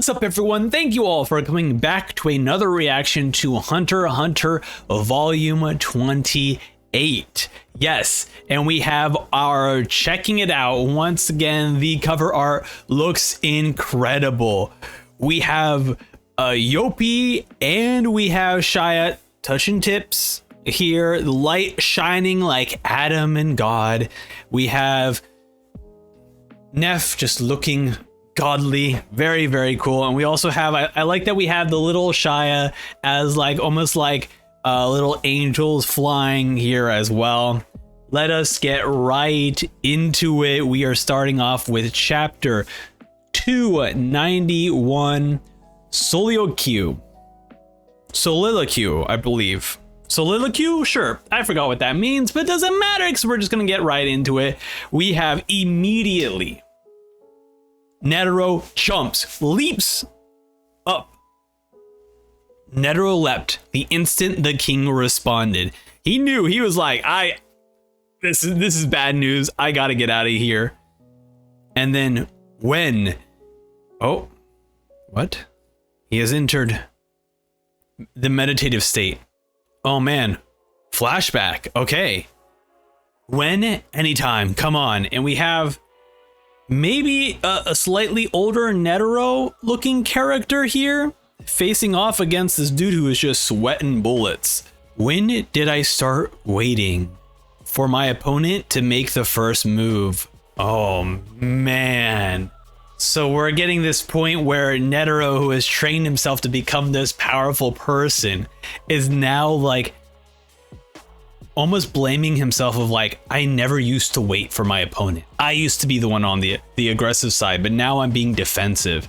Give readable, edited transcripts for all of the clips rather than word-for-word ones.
What's up, everyone? Thank you all for coming back to another reaction to Hunter x Hunter Volume 28. Yes, and we have our checking it out. Once again, the cover art looks incredible. We have Yopi and we have Shia touching tips here, the light shining like Adam and God. We have Neff just looking godly, very, very cool. And we also have, I like that we have the little Shia as like almost like little angels flying here as well. Let us get right into it. We are starting off with chapter 291, Soliloquy, I believe. Soliloquy? Sure, I forgot what that means, but it doesn't matter because we're just gonna get right into it. We have immediately Netero jumps, leaps up. Netero leapt the instant the king responded. He knew, he was like, this is bad news. I gotta get out of here. And then when, oh, what? He has entered the meditative state. Oh man, flashback, okay. When, anytime, come on. And we have maybe a slightly older Netero looking character here facing off against this dude who is just sweating bullets. When did I start waiting for my opponent to make the first move? Oh man. So we're getting this point where Netero, who has trained himself to become this powerful person, is now like almost blaming himself of like, I never used to wait for my opponent. I used to be the one on the aggressive side, but now I'm being defensive.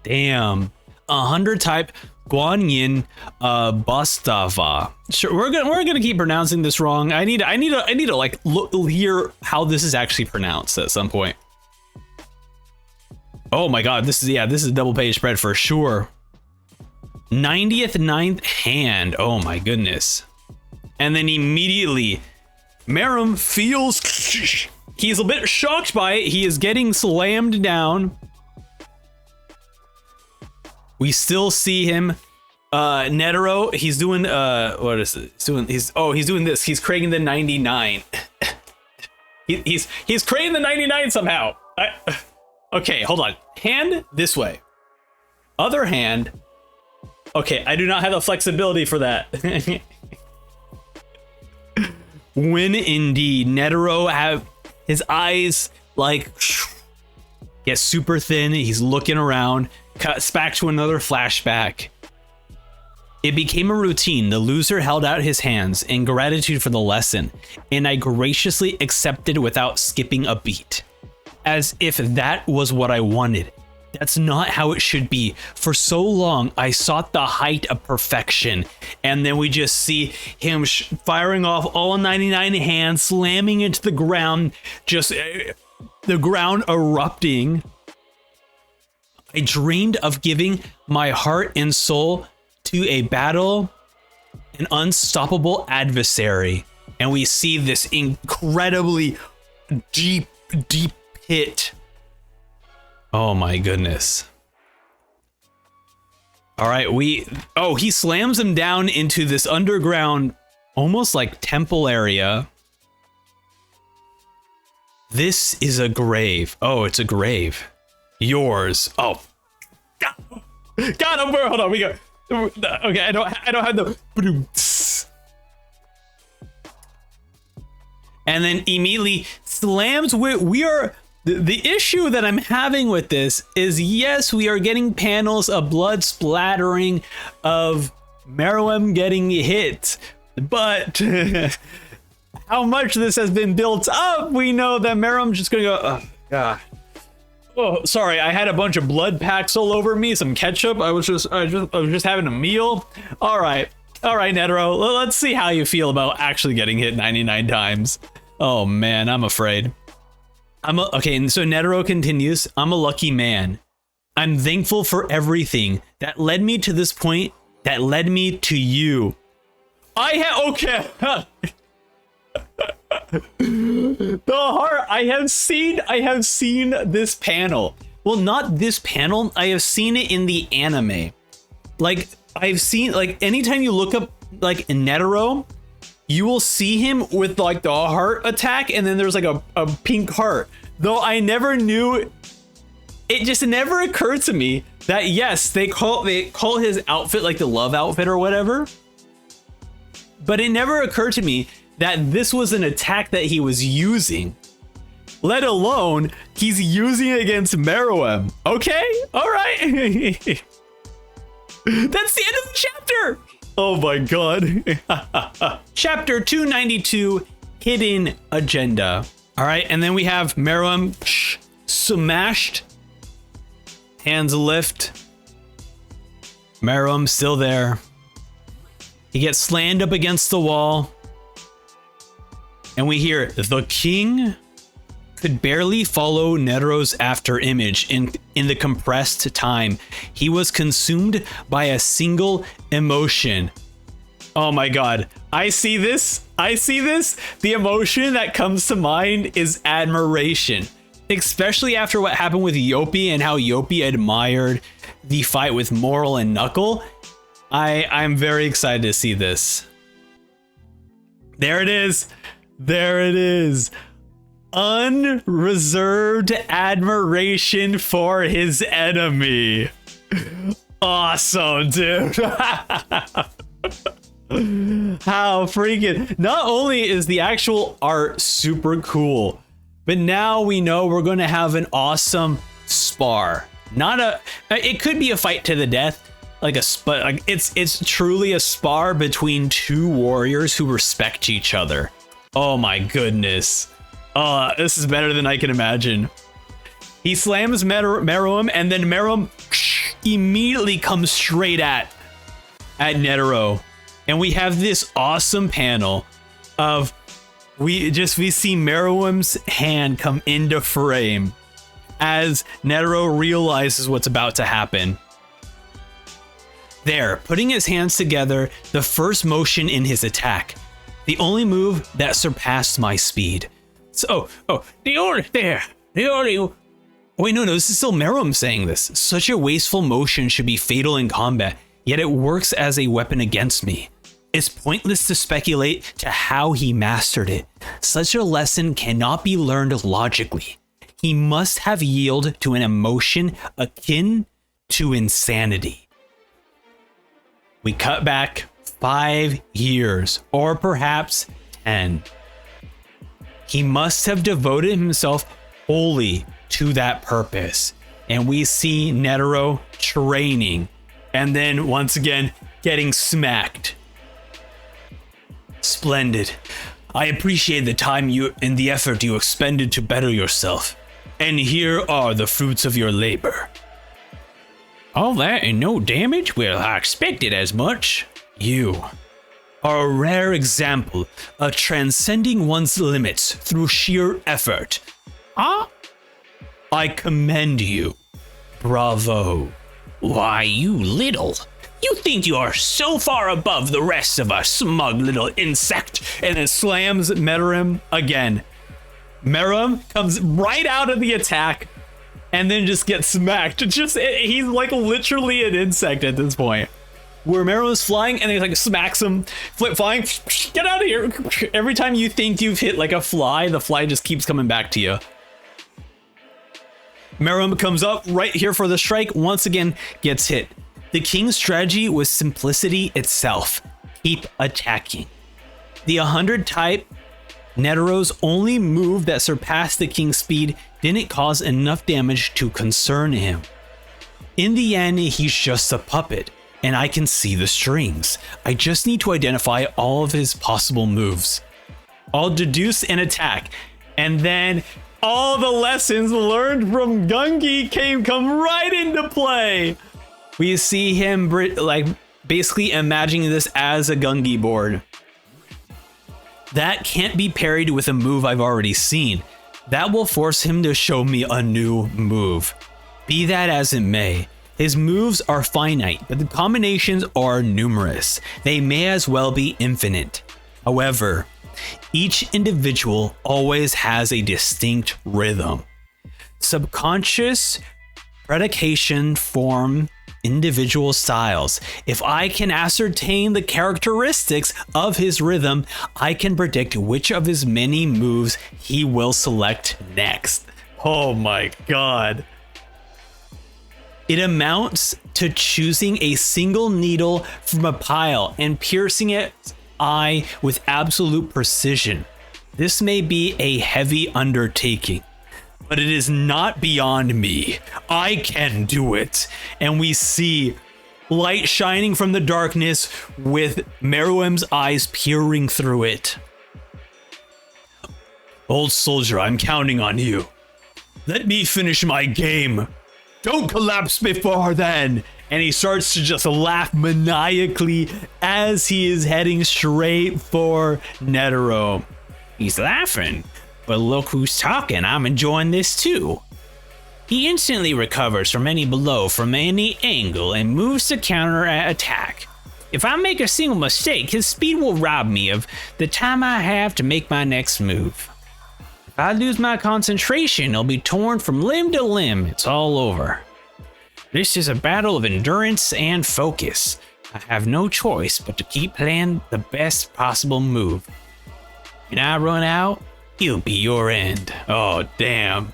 Damn. 100 type Guan Yin Bastava. Sure, we're gonna keep pronouncing this wrong. I need to like hear how this is actually pronounced at some point. Oh my god, this is a double page spread for sure. 90th ninth hand. Oh my goodness. And then immediately Meruem feels he's a bit shocked by it. He is getting slammed down. We still see him. Netero, he's doing what is it? He's doing this. He's creating the 99. he's creating the 99 somehow. Okay, hold on. Hand this way. Other hand. Okay, I do not have the flexibility for that. When indeed Netero have his eyes like get super thin, he's looking around, cuts back to another flashback. It became a routine. The loser held out his hands in gratitude for the lesson, and I graciously accepted without skipping a beat. As if that was what I wanted. That's not how it should be. For so long, I sought the height of perfection. And then we just see him firing off all 99 hands, slamming into the ground, just the ground erupting. I dreamed of giving my heart and soul to a battle, an unstoppable adversary. And we see this incredibly deep hit. Oh my goodness. All right, he slams him down into this underground, almost like temple area. This is a grave. Oh, it's a grave. Yours. Oh. God, hold on, we go. Okay, I don't have the. And then immediately slams with, the issue that I'm having with this is, yes, we are getting panels of blood splattering, of Meruem getting hit, but how much this has been built up, we know that Meruem's just gonna go, oh god. Oh, sorry, I had a bunch of blood packs all over me, some ketchup. I was just having a meal. All right, Netero, let's see how you feel about actually getting hit 99 times. Oh man, I'm afraid. Okay, and so Netero continues, I'm a lucky man. I'm thankful for everything that led me to this point, that led me to you. Okay. The heart, I have seen this panel. well, not this panel. I have seen it in the anime. Like, I've seen, like, anytime you look up, like, Netero, you will see him with, like, the heart attack, and then there's, like, a pink heart. Though I never knew, it just never occurred to me that, yes, they call his outfit, like, the love outfit or whatever. But it never occurred to me that this was an attack that he was using. Let alone, he's using it against Meruem. Okay, all right. That's the end of the chapter. Oh my god. Chapter 292, Hidden Agenda. All right, and then we have Meruem smashed. Hands lift. Meruem still there. He gets slammed up against the wall. And we hear, the king could barely follow Netero's after image in the compressed time. He was consumed by a single emotion. Oh my god. I see this. The emotion that comes to mind is admiration. Especially after what happened with Yopi and how Yopi admired the fight with Moral and Knuckle. I'm very excited to see this. There it is. Unreserved admiration for his enemy. Awesome, dude. How freaking... Not only is the actual art super cool, but now we know we're going to have an awesome spar. It could be a fight to the death, but it's truly a spar between two warriors who respect each other. Oh my goodness. This is better than I can imagine. He slams Meruem, and then Meruem immediately comes straight at Netero. And we have this awesome panel of we see Meruem's hand come into frame as Netero realizes what's about to happen. There, putting his hands together, the first motion in his attack. The only move that surpassed my speed. So, the only... Wait, no, this is still Meruem saying this. Such a wasteful motion should be fatal in combat, yet it works as a weapon against me. It's pointless to speculate to how he mastered it. Such a lesson cannot be learned logically. He must have yielded to an emotion akin to insanity. We cut back 5 years, or perhaps 10. He must have devoted himself wholly to that purpose. And we see Netero training, and then once again getting smacked. Splendid. I appreciate the time and the effort you expended to better yourself. And here are the fruits of your labor. All that and no damage? Well, I expected as much. You are a rare example of transcending one's limits through sheer effort. Huh? I commend you. Bravo. Why, you little... You think you are so far above the rest of us, smug little insect. And it slams Meruem again. Meruem comes right out of the attack and then just gets smacked. He's like literally an insect at this point. Where Meruem's flying and he like smacks him, flying, get out of here. Every time you think you've hit like a fly, the fly just keeps coming back to you. Meruem comes up right here for the strike, once again gets hit. The king's strategy was simplicity itself. Keep attacking. The 100 type, Netero's only move that surpassed the king's speed didn't cause enough damage to concern him. In the end, he's just a puppet, and I can see the strings. I just need to identify all of his possible moves. I'll deduce an attack, and then all the lessons learned from Gungi come right into play. We see him like basically imagining this as a Gungi board. That can't be parried with a move I've already seen. That will force him to show me a new move. Be that as it may, his moves are finite, but the combinations are numerous. They may as well be infinite. However, each individual always has a distinct rhythm. Subconscious Predication form individual styles. If I can ascertain the characteristics of his rhythm, I can predict which of his many moves he will select next. Oh my god. It amounts to choosing a single needle from a pile and piercing its eye with absolute precision. This may be a heavy undertaking, but it is not beyond me. I can do it. And we see light shining from the darkness with Meruem's eyes peering through it. Old soldier, I'm counting on you. Let me finish my game. Don't collapse before then. And he starts to just laugh maniacally as he is heading straight for Netero. He's laughing. But look who's talking, I'm enjoying this too. He instantly recovers from any blow from any angle and moves to counter attack. If I make a single mistake, his speed will rob me of the time I have to make my next move. If I lose my concentration, I'll be torn from limb to limb. It's all over. This is a battle of endurance and focus. I have no choice but to keep playing the best possible move. When I run out, it'll be your end. Oh, damn.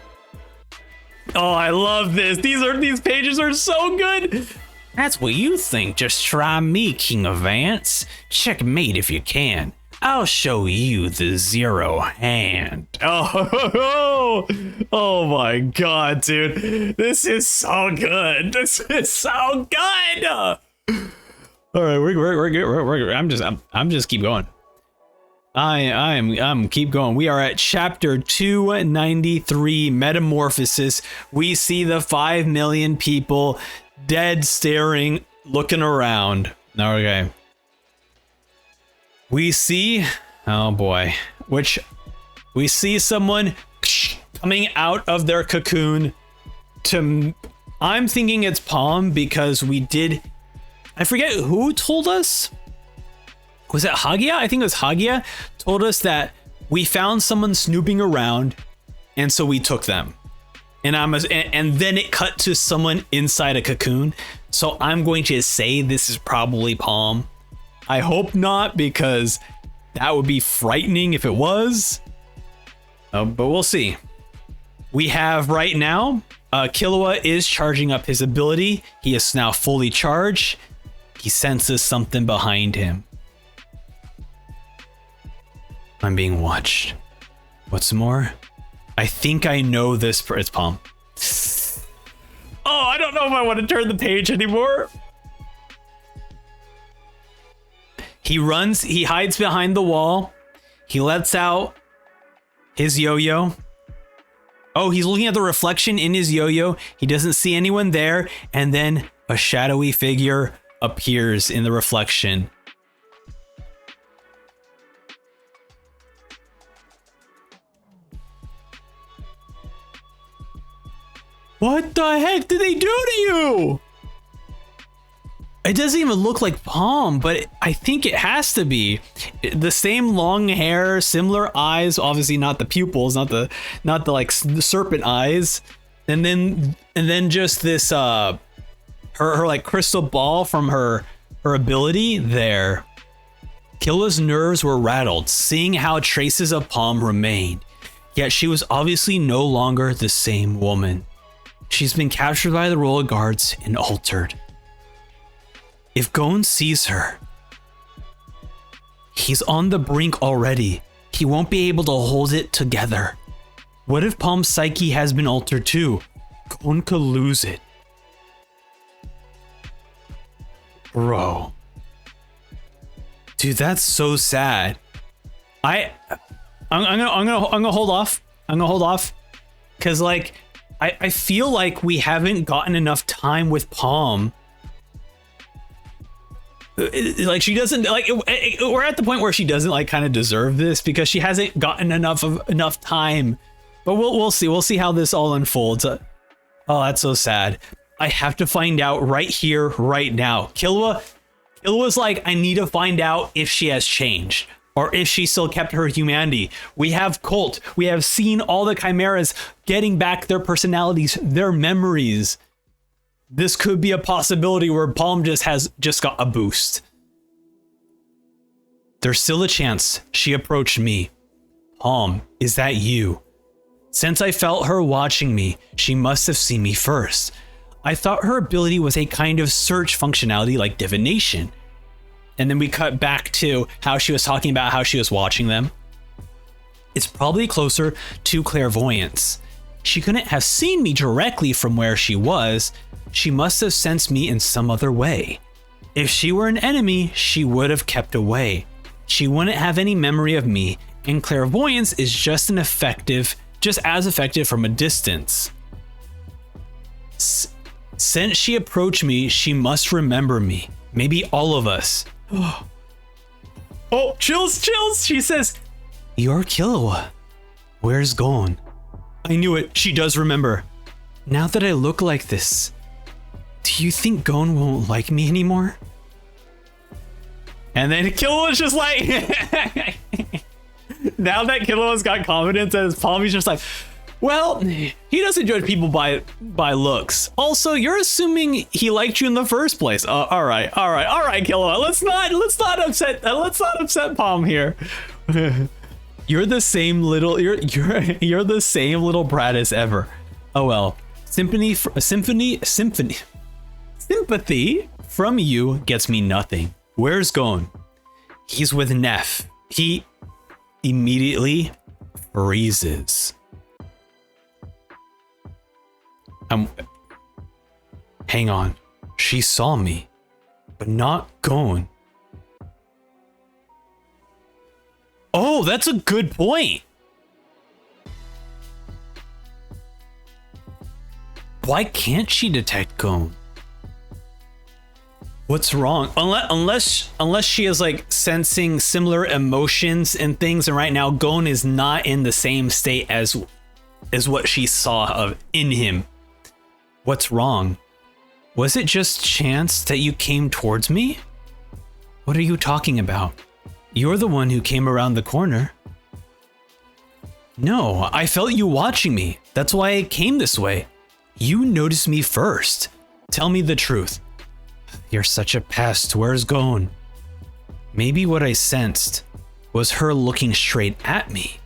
Oh, I love this. These pages are so good. That's what you think. Just try me, King of Ants. Checkmate if you can. I'll show you the zero hand. Oh my god, dude. This is so good. This is so good. All right, we're good. I'm just keep going. I'm keep going. We are at chapter 293, Metamorphosis. We see the 5 million people dead, staring, looking around. Okay. We see, oh boy, we see someone coming out of their cocoon I'm thinking it's Palm because I forget who told us. Was it Hagia? I think it was Hagia told us that we found someone snooping around and so we took them. And then it cut to someone inside a cocoon. So I'm going to say this is probably Palm. I hope not, because that would be frightening if it was. But we'll see. We have right now, Killua is charging up his ability. He is now fully charged. He senses something behind him. I'm being watched. What's more? I think I know this. It's Palm. Oh, I don't know if I want to turn the page anymore. He runs, he hides behind the wall. He lets out his yo-yo. Oh, he's looking at the reflection in his yo-yo. He doesn't see anyone there. And then a shadowy figure appears in the reflection. What the heck did they do to you? It doesn't even look like Palm, but I think it has to be. The same long hair, similar eyes, obviously not the pupils, not the like the serpent eyes. And then just this her like crystal ball from her ability there. Killua's nerves were rattled, seeing how traces of Palm remained. Yet she was obviously no longer the same woman. She's been captured by the royal guards and altered. If Gon sees her, he's on the brink already. He won't be able to hold it together. What if Palm's psyche has been altered too? Gon could lose it. Bro. Dude, that's so sad. I'm gonna hold off. I'm gonna hold off. Cause like I feel like we haven't gotten enough time with Palm. Like she doesn't like we're at the point where she doesn't like kind of deserve this because she hasn't gotten enough time. But we'll see how this all unfolds. Oh, that's so sad. I have to find out right here, right now. Killua's like, I need to find out if she has changed or if she still kept her humanity. We have Colt. We have seen all the chimeras getting back their personalities, their memories. this could be a possibility where Palm just got a boost. There's still a chance she approached me. Palm, is that you? Since I felt her watching me, she must have seen me first. I thought her ability was a kind of search functionality like divination. And then we cut back to how she was talking about how she was watching them. It's probably closer to clairvoyance. She couldn't have seen me directly from where she was. She must have sensed me in some other way. If she were an enemy, she would have kept away. She wouldn't have any memory of me, and clairvoyance is just as effective from a distance. Since she approached me, she must remember me. Maybe all of us. Oh, chills. She says, "You're Killua. Where's Gon?" I knew it. She does remember. Now that I look like this, do you think Gon won't like me anymore? And then Killua's just like, now that Killua's got confidence in his palm, he's just like, well, he doesn't judge people by looks. Also, you're assuming he liked you in the first place. All right, Killua. Let's not upset Palm here. You're the same little brat as ever. Oh well. Sympathy from you gets me nothing. Where's Gon? He's with Neff. He immediately freezes. Hang on. She saw me, but not Gon. Oh, that's a good point. Why can't she detect Gon? What's wrong? Unless she is like sensing similar emotions and things, and right now Gon is not in the same state as what she saw in him. What's wrong? Was it just chance that you came towards me? What are you talking about? You're the one who came around the corner. No, I felt you watching me. That's why I came this way. You noticed me first. Tell me the truth. You're such a pest. Where's Gon? Maybe what I sensed was her looking straight at me.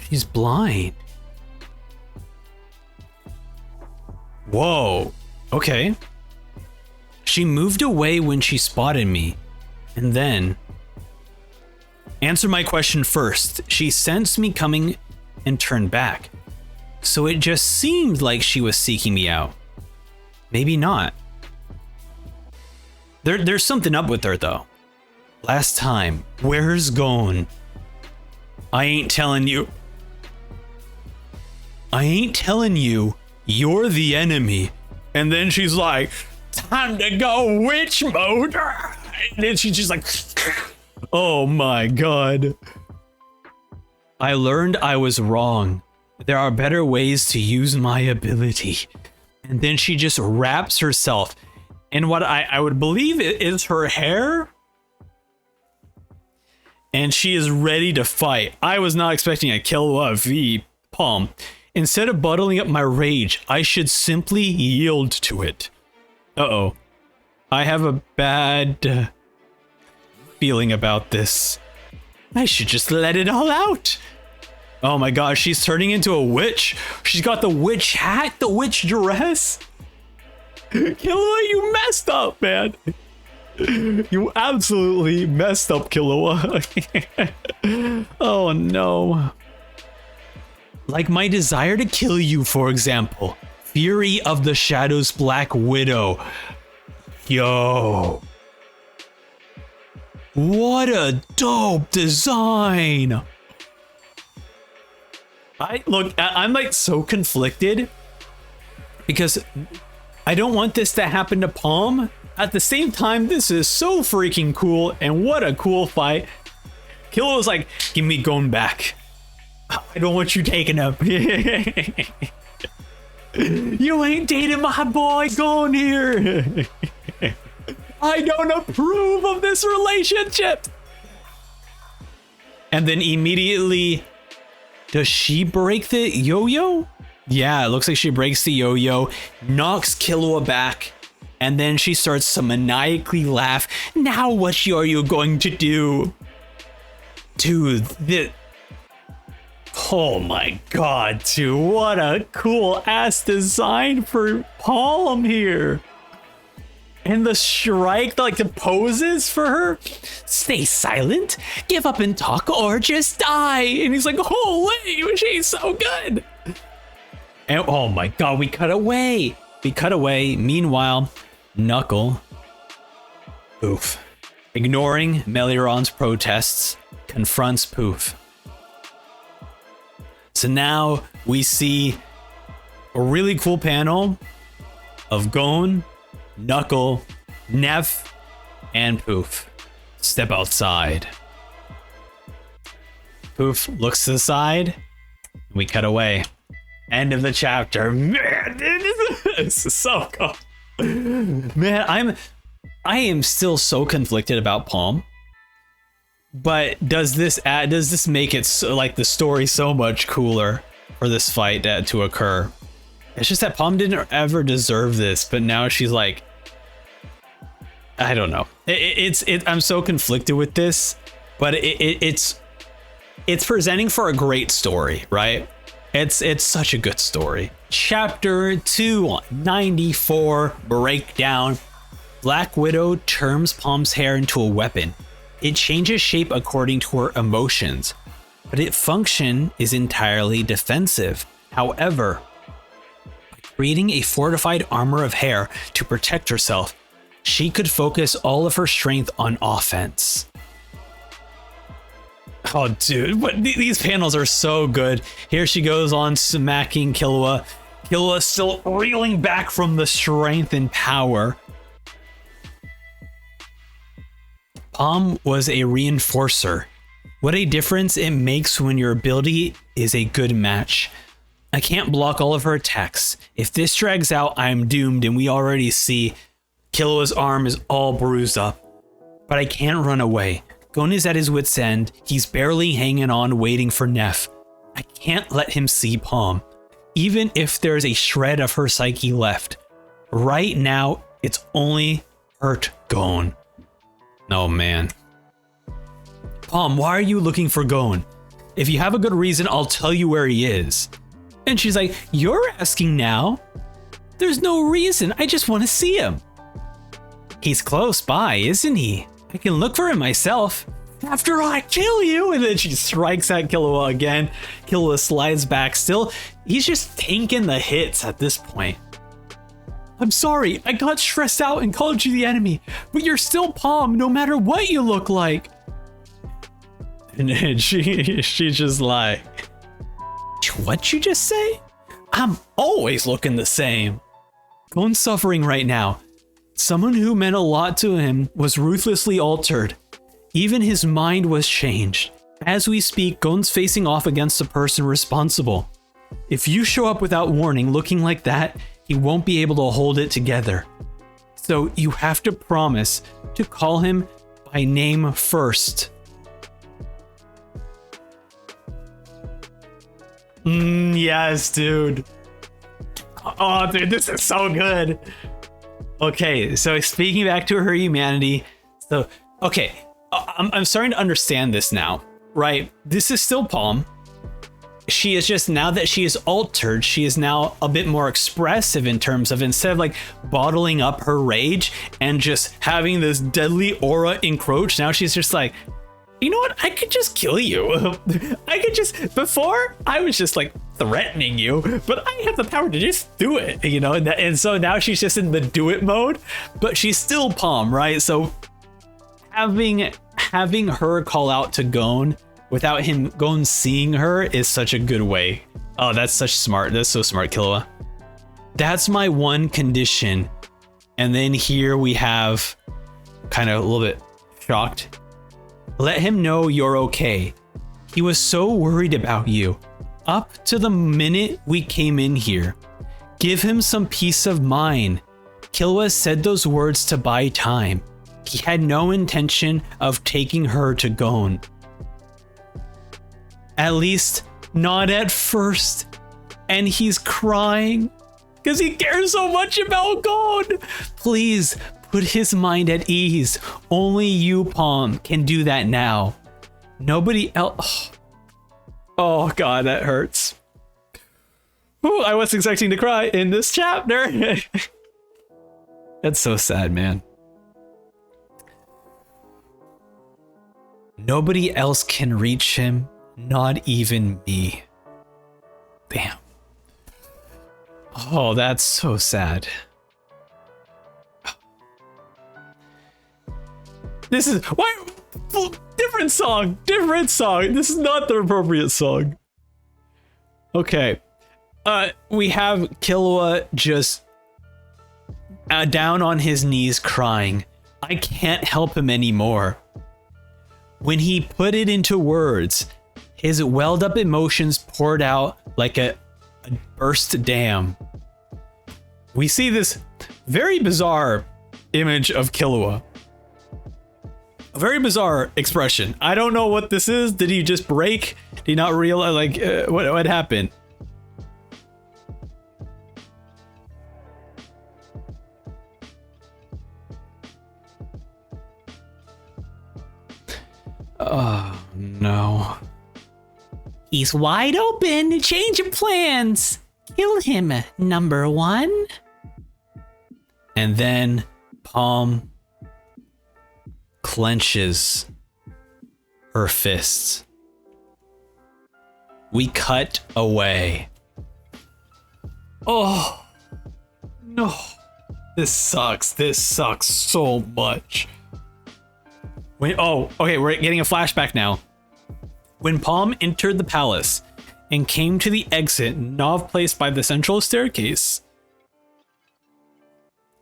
She's blind. Whoa. Okay. She moved away when she spotted me, and then... Answer my question first. She sensed me coming and turned back. So it just seemed like she was seeking me out. Maybe not. There's something up with her though. Last time, where's Gon? I ain't telling you. You're the enemy. And then she's like, time to go witch mode. And then she's just like, oh my god. I learned I was wrong. There are better ways to use my ability. And then she just wraps herself in what I would believe is her hair. And she is ready to fight. I was not expecting a Killua v Palm. Instead of bottling up my rage, I should simply yield to it. Uh-oh. I have a bad feeling about this. I should just let it all out. Oh my gosh, she's turning into a witch. She's got the witch hat, the witch dress. Killua, you messed up, man. You absolutely messed up, Killua. Oh no. Like my desire to kill you, for example. Fury of the Shadows Black Widow. Yo. What a dope design. I'm like so conflicted because I don't want this to happen to Palm. At the same time, this is so freaking cool, and what a cool fight. Killua was like, give me Gon back. I don't want you taking him. You ain't dating my boy Gon here. I don't approve of this relationship. And then immediately, does she break the yo-yo? Yeah, it looks like she breaks the yo-yo, knocks Killua back, and then she starts to maniacally laugh. Now what are you going to do? Dude, oh my god, dude, what a cool ass design for Palm here. And the strike, like the poses for her. Stay silent, give up and talk, or just die. And he's like, holy, she's so good. And oh my god, we cut away. Meanwhile, Knuckle, ignoring Meliron's protests, confronts Poof. So now we see a really cool panel of Gon, Knuckle, Neff, and Poof step outside. Poof looks to the side, and we cut away. End of the chapter. Man, this is so cool. Man, I am still so conflicted about Palm. But does this make it so, like the story so much cooler for this fight to occur? It's just that Palm didn't ever deserve this, but now she's like, I don't know. I'm so conflicted with this, but it's presenting for a great story, right? It's such a good story. Chapter 294, Breakdown. Black Widow turns Palm's hair into a weapon. It changes shape according to her emotions, but its function is entirely defensive. However, by creating a fortified armor of hair to protect herself, she could focus all of her strength on offense. Oh, dude, these panels are so good. Here she goes on smacking Killua. Killua still reeling back from the strength and power. Palm was a reinforcer. What a difference it makes when your ability is a good match. I can't block all of her attacks. If this drags out, I'm doomed, and we already see Killua's arm is all bruised up. But I can't run away. Gon is at his wit's end. He's barely hanging on, waiting for Neff. I can't let him see Palm, even if there's a shred of her psyche left. Right now, it's only hurt Gon. Oh man. Palm, why are you looking for Gon? If you have a good reason, I'll tell you where he is. And she's like, you're asking now? There's no reason, I just want to see him. He's close by, isn't he? I can look for him myself. After I kill you! And then she strikes at Killua again. Killua slides back. Still, he's just tanking the hits at this point. I'm sorry, I got stressed out and called you the enemy, but you're still Palm no matter what you look like. And then she's just like, what'd you just say? I'm always looking the same. Gon's suffering right now. Someone who meant a lot to him was ruthlessly altered. Even his mind was changed. As we speak, Gon's facing off against the person responsible. If you show up without warning looking like that, he won't be able to hold it together. So you have to promise to call him by name first. Yes, dude. Oh, dude, this is so good. Okay, so speaking back to her humanity. So, okay, I'm starting to understand this now, right? This is still Palm. She is just, now that she is altered, she is now a bit more expressive in terms of, instead of like bottling up her rage and just having this deadly aura encroach, now she's just like, you know what? I could just kill you. I could just, before I was just like threatening you, but I have the power to just do it, you know? And so now she's just in the do it mode, but she's still Palm, right? So having her call out to Gon without Gon seeing her is such a good way. Oh, that's such smart. That's so smart, Killua. That's my one condition. And then here we have kind of a little bit shocked. Let him know you're okay. He was so worried about you. Up to the minute we came in here. Give him some peace of mind. Killua said those words to buy time. He had no intention of taking her to Gon. At least, not at first. and he's crying because he cares so much about God. Please put his mind at ease. Only you, Palm, can do that now. Nobody else. Oh God, that hurts. Ooh, I was expecting to cry in this chapter. That's so sad, man. Nobody else can reach him, not even me. Damn. Oh, that's so sad. This is why different song. This is not the appropriate song. Okay. We have Killua just down on his knees crying. I can't help him anymore. When he put it into words, his welled up emotions poured out like a burst dam. We see this very bizarre image of Killua. A very bizarre expression. I don't know what this is. Did he just break? Did he not realize? Like, what happened? Oh, no. He's wide open. Change of plans. Kill him, number one. And then Palm clenches her fists. We cut away. Oh, no. This sucks. This sucks so much. Okay, we're getting a flashback now. When Palm entered the palace and came to the exit Nav placed by the central staircase,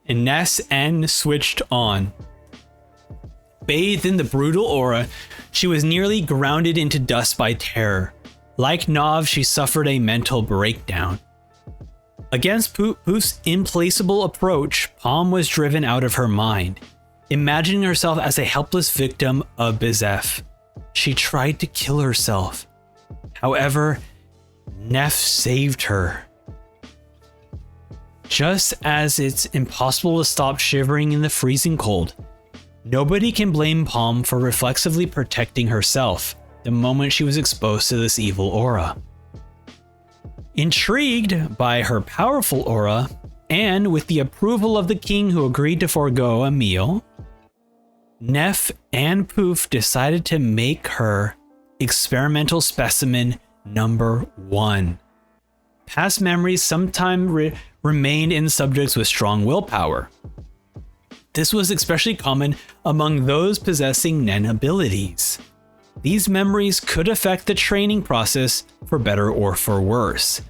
Ines N switched on. Bathed in the brutal aura, she was nearly grounded into dust by terror. Like Nav, she suffered a mental breakdown. Against Poof's implacable approach, Palm was driven out of her mind. Imagining herself as a helpless victim of Bizef, she tried to kill herself. However, Neff saved her. Just as it's impossible to stop shivering in the freezing cold, nobody can blame Palm for reflexively protecting herself the moment she was exposed to this evil aura. Intrigued by her powerful aura, and with the approval of the king who agreed to forego a meal, Neff and Poof decided to make her experimental specimen number one. Past memories sometimes remained in subjects with strong willpower. This was especially common among those possessing Nen abilities. These memories could affect the training process for better or for worse.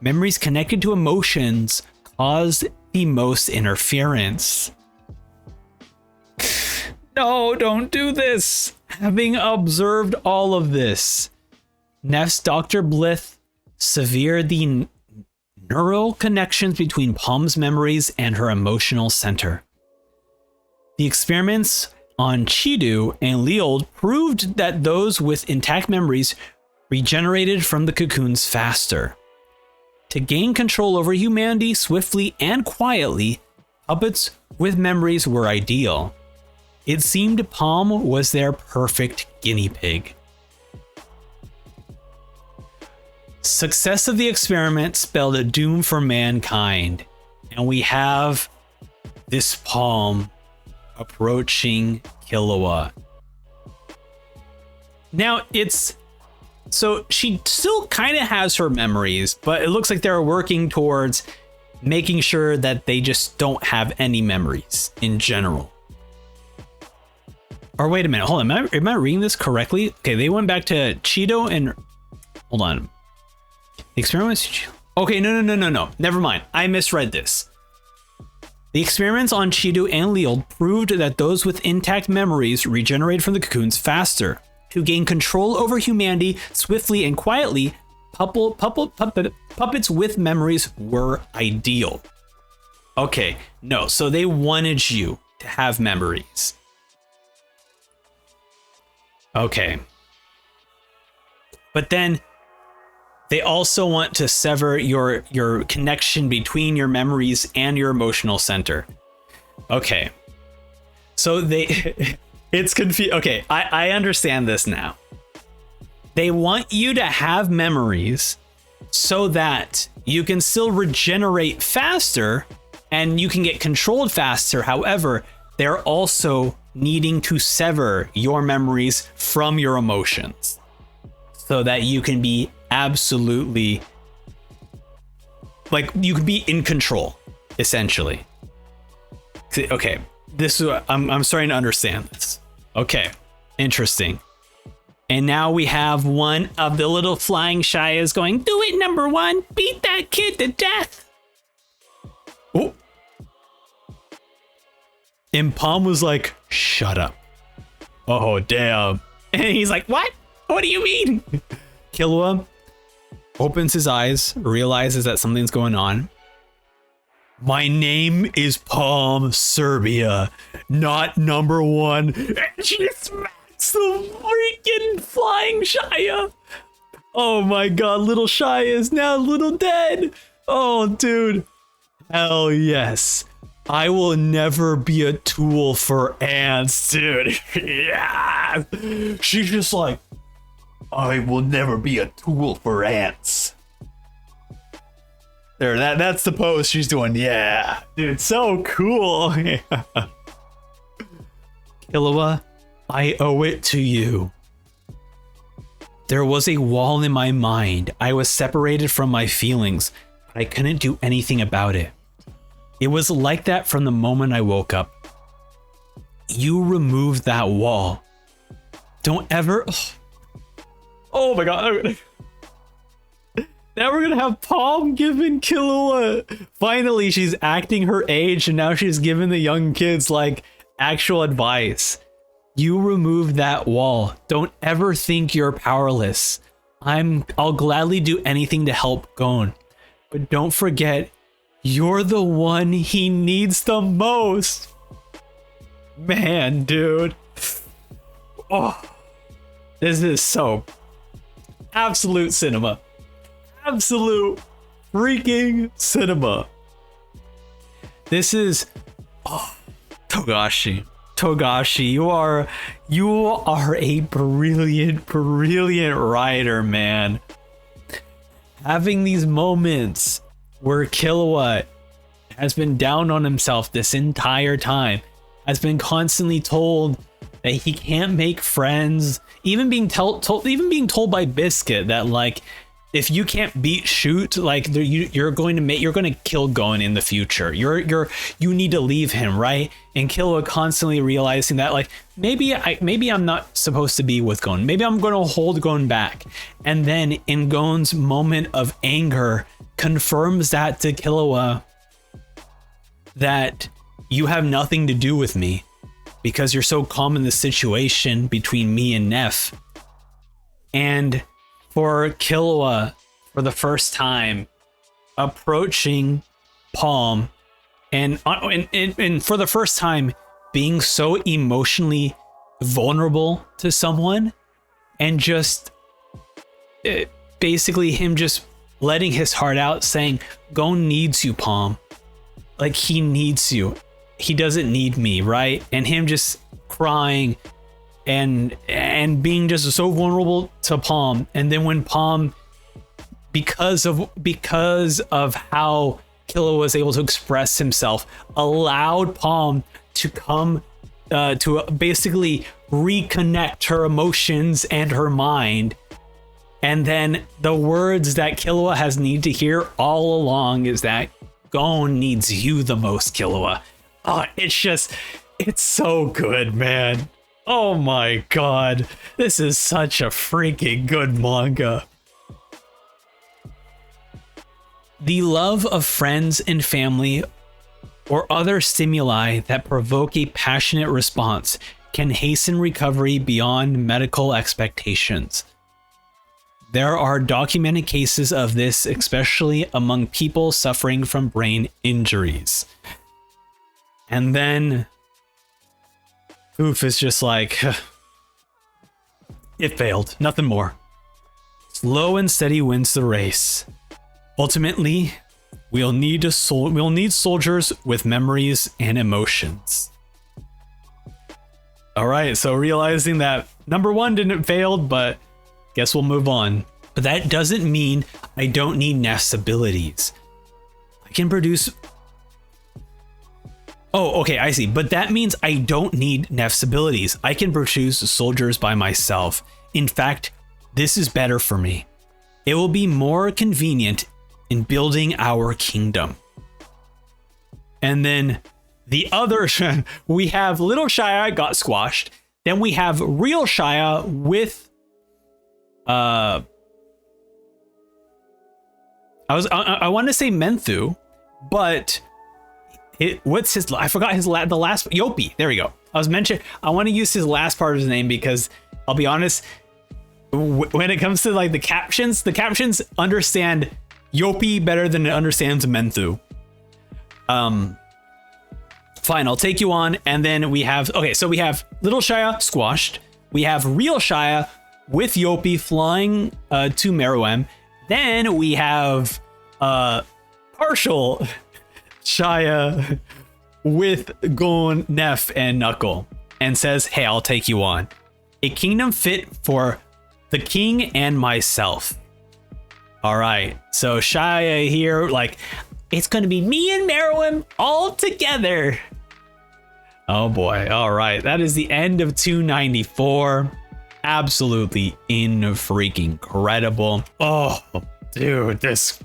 Memories connected to emotions caused the most interference. No, don't do this. Having observed all of this, Neff's Dr. Blith severed the neural connections between Palm's memories and her emotional center. The experiments on Chidu and Leold proved that those with intact memories regenerated from the cocoons faster. To gain control over humanity swiftly and quietly, puppets with memories were ideal. It seemed Palm was their perfect guinea pig. Success of the experiment spelled a doom for mankind, and we have this Palm approaching Killua. Now so she still kind of has her memories, but it looks like they're working towards making sure that they just don't have any memories in general. Or wait a minute, hold on, am I reading this correctly? Okay, they went back to Cheeto and... Hold on. The experiments... Okay, no. Never mind, I misread this. The experiments on Chidu and Leold proved that those with intact memories regenerated from the cocoons faster. To gain control over humanity swiftly and quietly, puppets with memories were ideal. Okay, no, so they wanted you to have memories. Okay. But then They also want to sever your connection between your memories and your emotional center. Okay. So it's confused. Okay, I understand this now. They want you to have memories so that you can still regenerate faster and you can get controlled faster. However, they're also needing to sever your memories from your emotions so that you can be absolutely, like, you can be in control, essentially. Okay, this is, I'm starting to understand this. Okay, interesting. And now we have one of the little flying Shias going, do it, number one, beat that kid to death. Oh. And Palm was like, shut up. Oh, damn. And he's like, what? What do you mean? Killua opens his eyes, realizes that something's going on. My name is Palm Serbia, not number one. And she smacks the freaking flying Shia. Oh my god, little Shia is now little dead. Oh, dude. Hell yes. I will never be a tool for ants, dude. Yeah. She's just like, I will never be a tool for ants. There, that's the pose she's doing. Yeah. Dude, so cool. Killua, I owe it to you. There was a wall in my mind. I was separated from my feelings, but I couldn't do anything about it. It was like that from the moment I woke up. You removed that wall. Don't ever... Oh my god. Now we're gonna have Palm giving Killua... Finally, she's acting her age, and now she's giving the young kids, like, actual advice. You removed that wall. Don't ever think you're powerless. I'll gladly do anything to help Gon. But don't forget, you're the one he needs the most. Man, dude. Oh, this is so absolute cinema. Absolute freaking cinema. This is Togashi. Togashi, you are a brilliant writer, man. Having these moments where Killua has been down on himself this entire time, has been constantly told that he can't make friends, even being told by Biscuit that, like, if you can't beat Shoot, like, you're going to kill Gon in the future. You need to leave him, right? And Killua constantly realizing that, like, maybe I'm not supposed to be with Gon. Maybe I'm going to hold Gon back. And then in Gon's moment of anger, confirms that to Killua that you have nothing to do with me because you're so calm in the situation between me and Neff. And for Killua, for the first time, approaching Palm and for the first time being so emotionally vulnerable to someone, and just basically him just letting his heart out, saying, Gon needs you, Palm. Like, he needs you. He doesn't need me, right? And him just crying and being just so vulnerable to Palm. And then when Palm, because of how Killua was able to express himself, allowed Palm to come to basically reconnect her emotions and her mind. And then the words that Killua has needed to hear all along is that Gon needs you the most, Killua. Oh, it's so good, man. Oh my god. This is such a freaking good manga. The love of friends and family or other stimuli that provoke a passionate response can hasten recovery beyond medical expectations. There are documented cases of this, especially among people suffering from brain injuries. And then Oof is just like, it failed, nothing more. Slow and steady wins the race. Ultimately, we'll need soldiers with memories and emotions. All right, so realizing that number 1 didn't fail, but guess we'll move on. But that doesn't mean I don't need Neff's abilities. I can produce... Oh, okay, I see. But that means I don't need Neff's abilities. I can produce soldiers by myself. In fact, this is better for me. It will be more convenient in building our kingdom. And then the other, we have Little Shia got squashed. Then we have Real Shia with, I want to say Menthu, but what's his? I forgot the last Yopi. There we go. I want to use his last part of his name because I'll be honest. When it comes to like the captions understand Yopi better than it understands Menthu. Fine, I'll take you on, and then we have so we have Little Shia squashed. We have Real Shia with Yopi flying to Meruem. Then we have partial Shia with Gon, Neff, and Knuckle, and says, "Hey, I'll take you on. A kingdom fit for the king and myself." All right, so Shia here, like, it's gonna be me and Meruem all together. Oh boy, all right, that is the end of 294. Absolutely freaking incredible. Oh, dude, this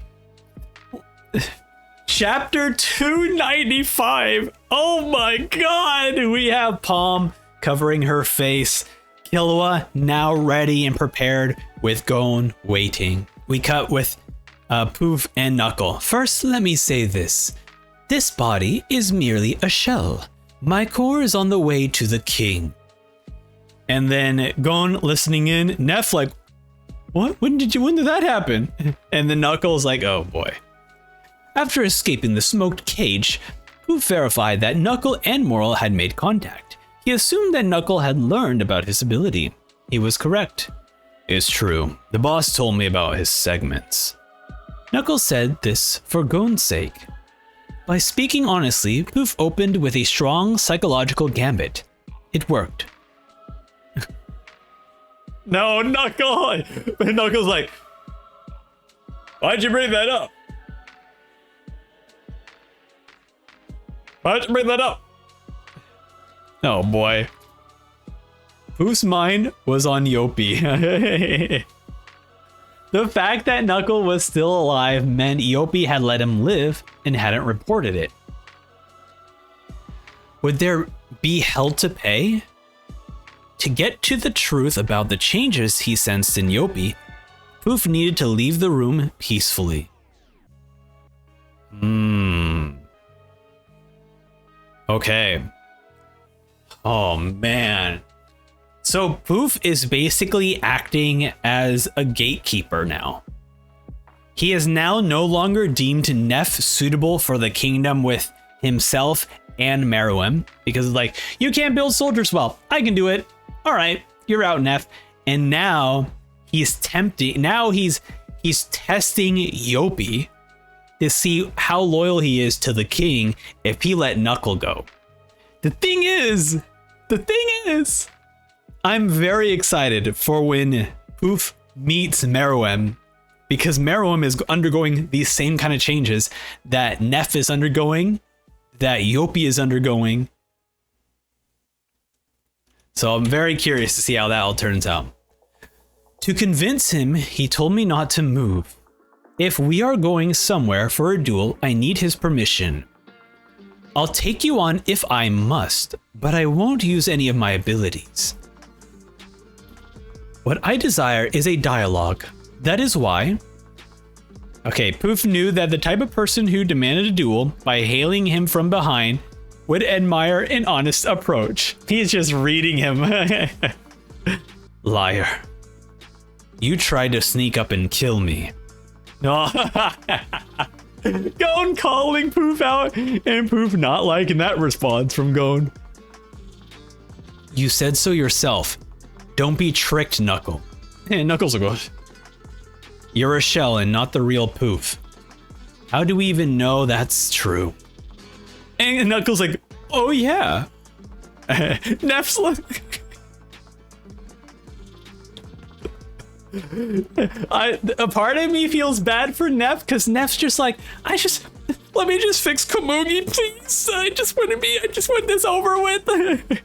chapter 295. Oh my god, we have Palm covering her face. Killua now ready and prepared with Gon waiting. We cut with Poof and Knuckle. First, let me say this. This body is merely a shell. My core is on the way to the king. And then Gon listening in, Neff like, what? When did that happen? And then Knuckles like, oh boy. After escaping the smoked cage, Poof verified that Knuckle and Moral had made contact. He assumed that Knuckle had learned about his ability. He was correct. It's true. The boss told me about his segments. Knuckles said this for Gon's sake. By speaking honestly, Poof opened with a strong psychological gambit. It worked. No, Knuckle! Knuckles like, why'd you bring that up? Why'd you bring that up? Oh boy. Poof's mind was on Yopi. The fact that Knuckle was still alive meant Yopi had let him live and hadn't reported it. Would there be hell to pay? To get to the truth about the changes he sensed in Yopi, Poof needed to leave the room peacefully. Okay. Oh man. So Poof is basically acting as a gatekeeper now. He is now no longer deemed Neff suitable for the kingdom with himself and Meruem, because like, you can't build soldiers well. I can do it. All right, you're out, Neff. And now he's tempting. Now he's testing Yopi to see how loyal he is to the king if he let Knuckle go. The thing is, I'm very excited for when Poof meets Meruem, because Meruem is undergoing these same kind of changes that Neff is undergoing, that Yopi is undergoing. So I'm very curious to see how that all turns out. To convince him, he told me not to move. If we are going somewhere for a duel, I need his permission. I'll take you on if I must, but I won't use any of my abilities. What I desire is a dialogue. That is why... Okay, Poof knew that the type of person who demanded a duel by hailing him from behind would admire an honest approach. He's just reading him. Liar. You tried to sneak up and kill me. No. Gon calling Poof out, and Poof not liking that response from Gon. You said so yourself. Don't be tricked, Knuckle. And Knuckles will go, You're a shell and not the real Poof. How do we even know that's true? And Knuckles like, oh yeah. Neff's like... a part of me feels bad for Neff because Neff's just like, let me just fix Komugi, please. I just want this over with.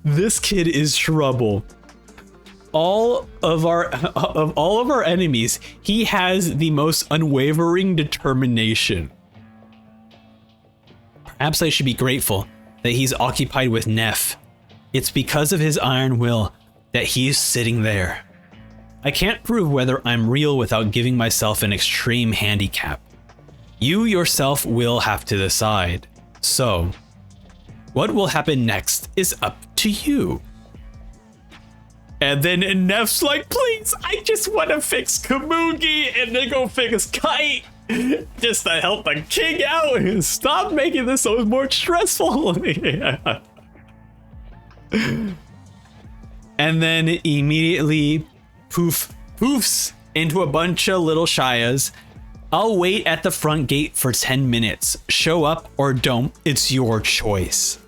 This kid is trouble. All of our enemies, he has the most unwavering determination. Perhaps I should be grateful that he's occupied with Neff. It's because of his iron will that he's sitting there. I can't prove whether I'm real without giving myself an extreme handicap. You yourself will have to decide. So, what will happen next is up to you. And then Neff's like, please, I just want to fix Komugi and then go fix Kite. Just to help the king out and stop making this so more stressful. And then immediately poofs into a bunch of little Shias. I'll wait at the front gate for 10 minutes. Show up or don't, it's your choice.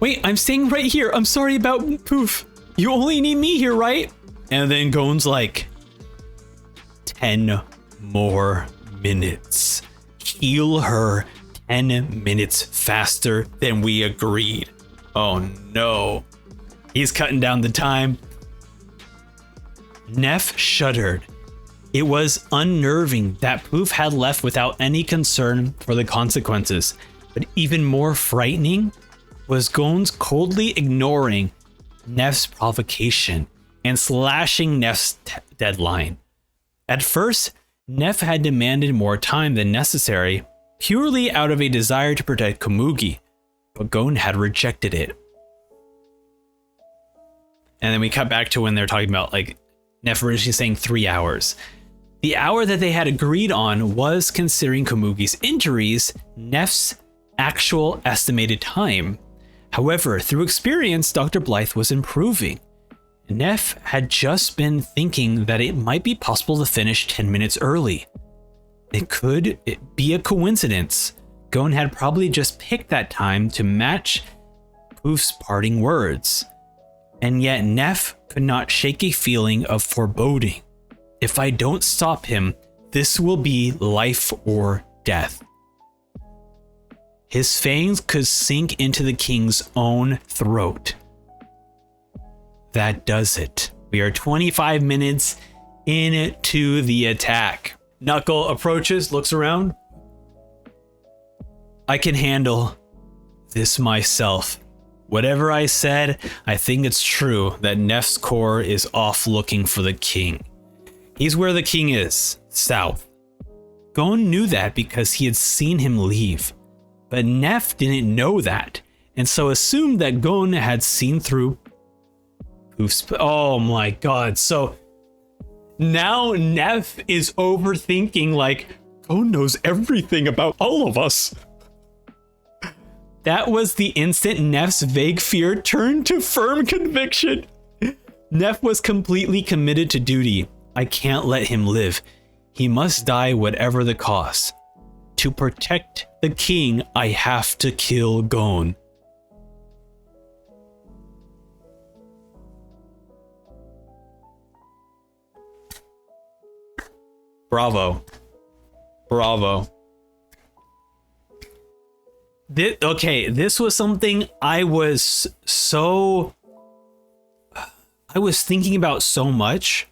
Wait, I'm staying right here. I'm sorry about Poof. You only need me here, right? And then Gon's like, 10 more minutes. Heal her 10 minutes faster than we agreed. Oh no. He's cutting down the time. Neff shuddered. It was unnerving that Poof had left without any concern for the consequences. But even more frightening was Gon's coldly ignoring Neff's provocation and slashing Neff's deadline. At first, Neff had demanded more time than necessary, purely out of a desire to protect Komugi, but Gon had rejected it. And then we cut back to when they're talking about, like, Neff originally saying 3 hours. The hour that they had agreed on was, considering Komugi's injuries, Neff's actual estimated time. However, through experience, Dr. Blythe was improving. Neff had just been thinking that it might be possible to finish 10 minutes early. It could be a coincidence. Gon had probably just picked that time to match Poof's parting words. And yet Neff could not shake a feeling of foreboding. If I don't stop him, this will be life or death. His fangs could sink into the king's own throat. That does it. We are 25 minutes into the attack. Knuckle approaches, looks around. I can handle this myself. Whatever I said, I think it's true that Neff's core is off looking for the king. He's where the king is, south. Gon knew that because he had seen him leave. But Neff didn't know that, and so assumed that Gon had seen through Poof's. Oh my god. So now Neff is overthinking, like, Gon knows everything about all of us. That was the instant Neff's vague fear turned to firm conviction. Neff was completely committed to duty. I can't let him live. He must die whatever the cost. To protect the king, I have to kill Gon. Bravo. Bravo. This was something I was thinking about so much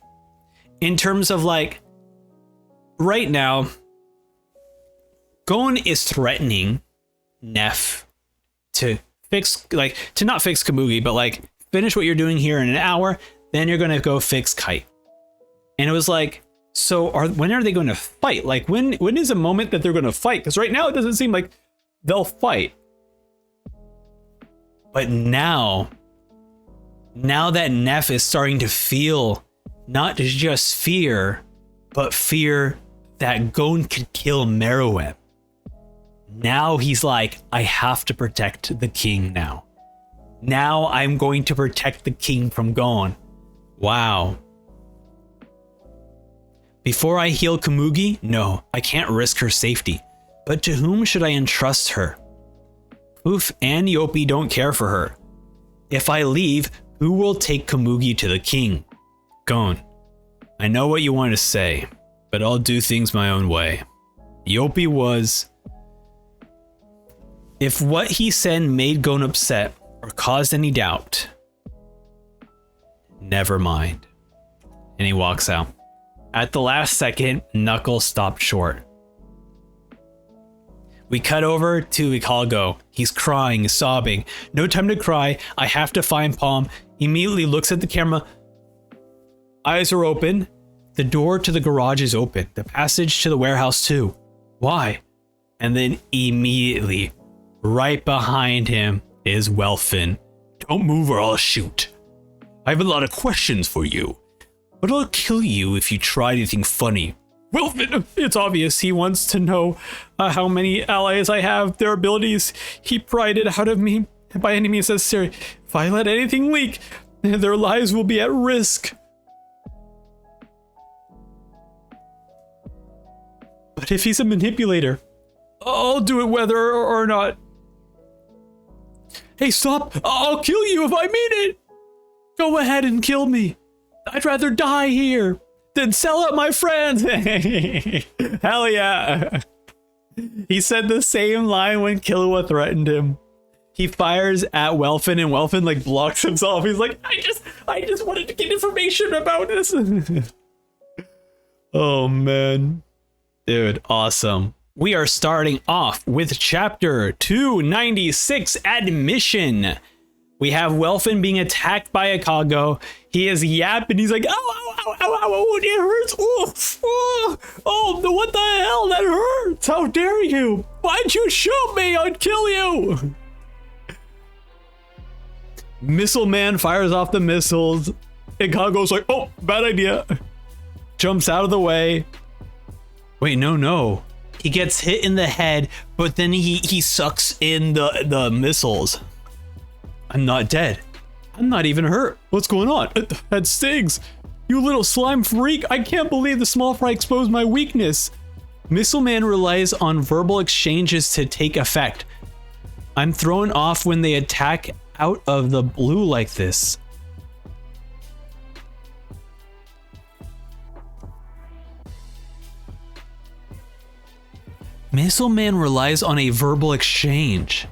in terms of, like, right now, Gon is threatening Neff to not fix Komugi, but like finish what you're doing here in an hour, then you're gonna go fix Kite. And it was like, so when are they going to fight? Like, when is a moment that they're going to fight? Because right now it doesn't seem like they'll fight. But now that Neff is starting to feel not just fear, but fear that Gon could kill Meruem. Now he's like, I have to protect the king now. Now I'm going to protect the king from Gon. Wow. Before I heal Komugi? No, I can't risk her safety. But to whom should I entrust her? Poof and Yopi don't care for her. If I leave, who will take Komugi to the king? Gon, I know what you want to say, but I'll do things my own way. Yopi was... If what he said made Gon upset or caused any doubt, never mind. And he walks out. At the last second, Knuckles stopped short. We cut over to Ikago. He's crying, sobbing. No time to cry. I have to find Palm. Immediately looks at the camera. Eyes are open. The door to the garage is open. The passage to the warehouse too. Why? And then immediately, right behind him is Welfin. Don't move or I'll shoot. I have a lot of questions for you, but I'll kill you if you try anything funny. Welfin, it's obvious he wants to know how many allies I have, their abilities. He pried it out of me by any means necessary. If I let anything leak, their lives will be at risk. But if he's a manipulator, I'll do it whether or not. Hey, stop! I'll kill you if I mean it! Go ahead and kill me. I'd rather die here than sell out my friends. Hell yeah. He said the same line when Killua threatened him. He fires at Welfin and Welfin like blocks himself. He's like, I just wanted to get information about this. Oh man. Dude, awesome. We are starting off with chapter 296, Admission. We have Welfin being attacked by Ikago. He is yapping. He's like, ow, ow, ow, ow, ow, it hurts. What the hell? That hurts. How dare you? Why'd you shoot me? I'd kill you. Missile Man fires off the missiles. Ikago's like, oh, bad idea. Jumps out of the way. Wait, no. He gets hit in the head, but then he sucks in the missiles. I'm not dead. I'm not even hurt. What's going on? That stings. You little slime freak. I can't believe the small fry exposed my weakness. Missile Man relies on verbal exchanges to take effect. I'm thrown off when they attack out of the blue like this. Missile Man relies on a verbal exchange.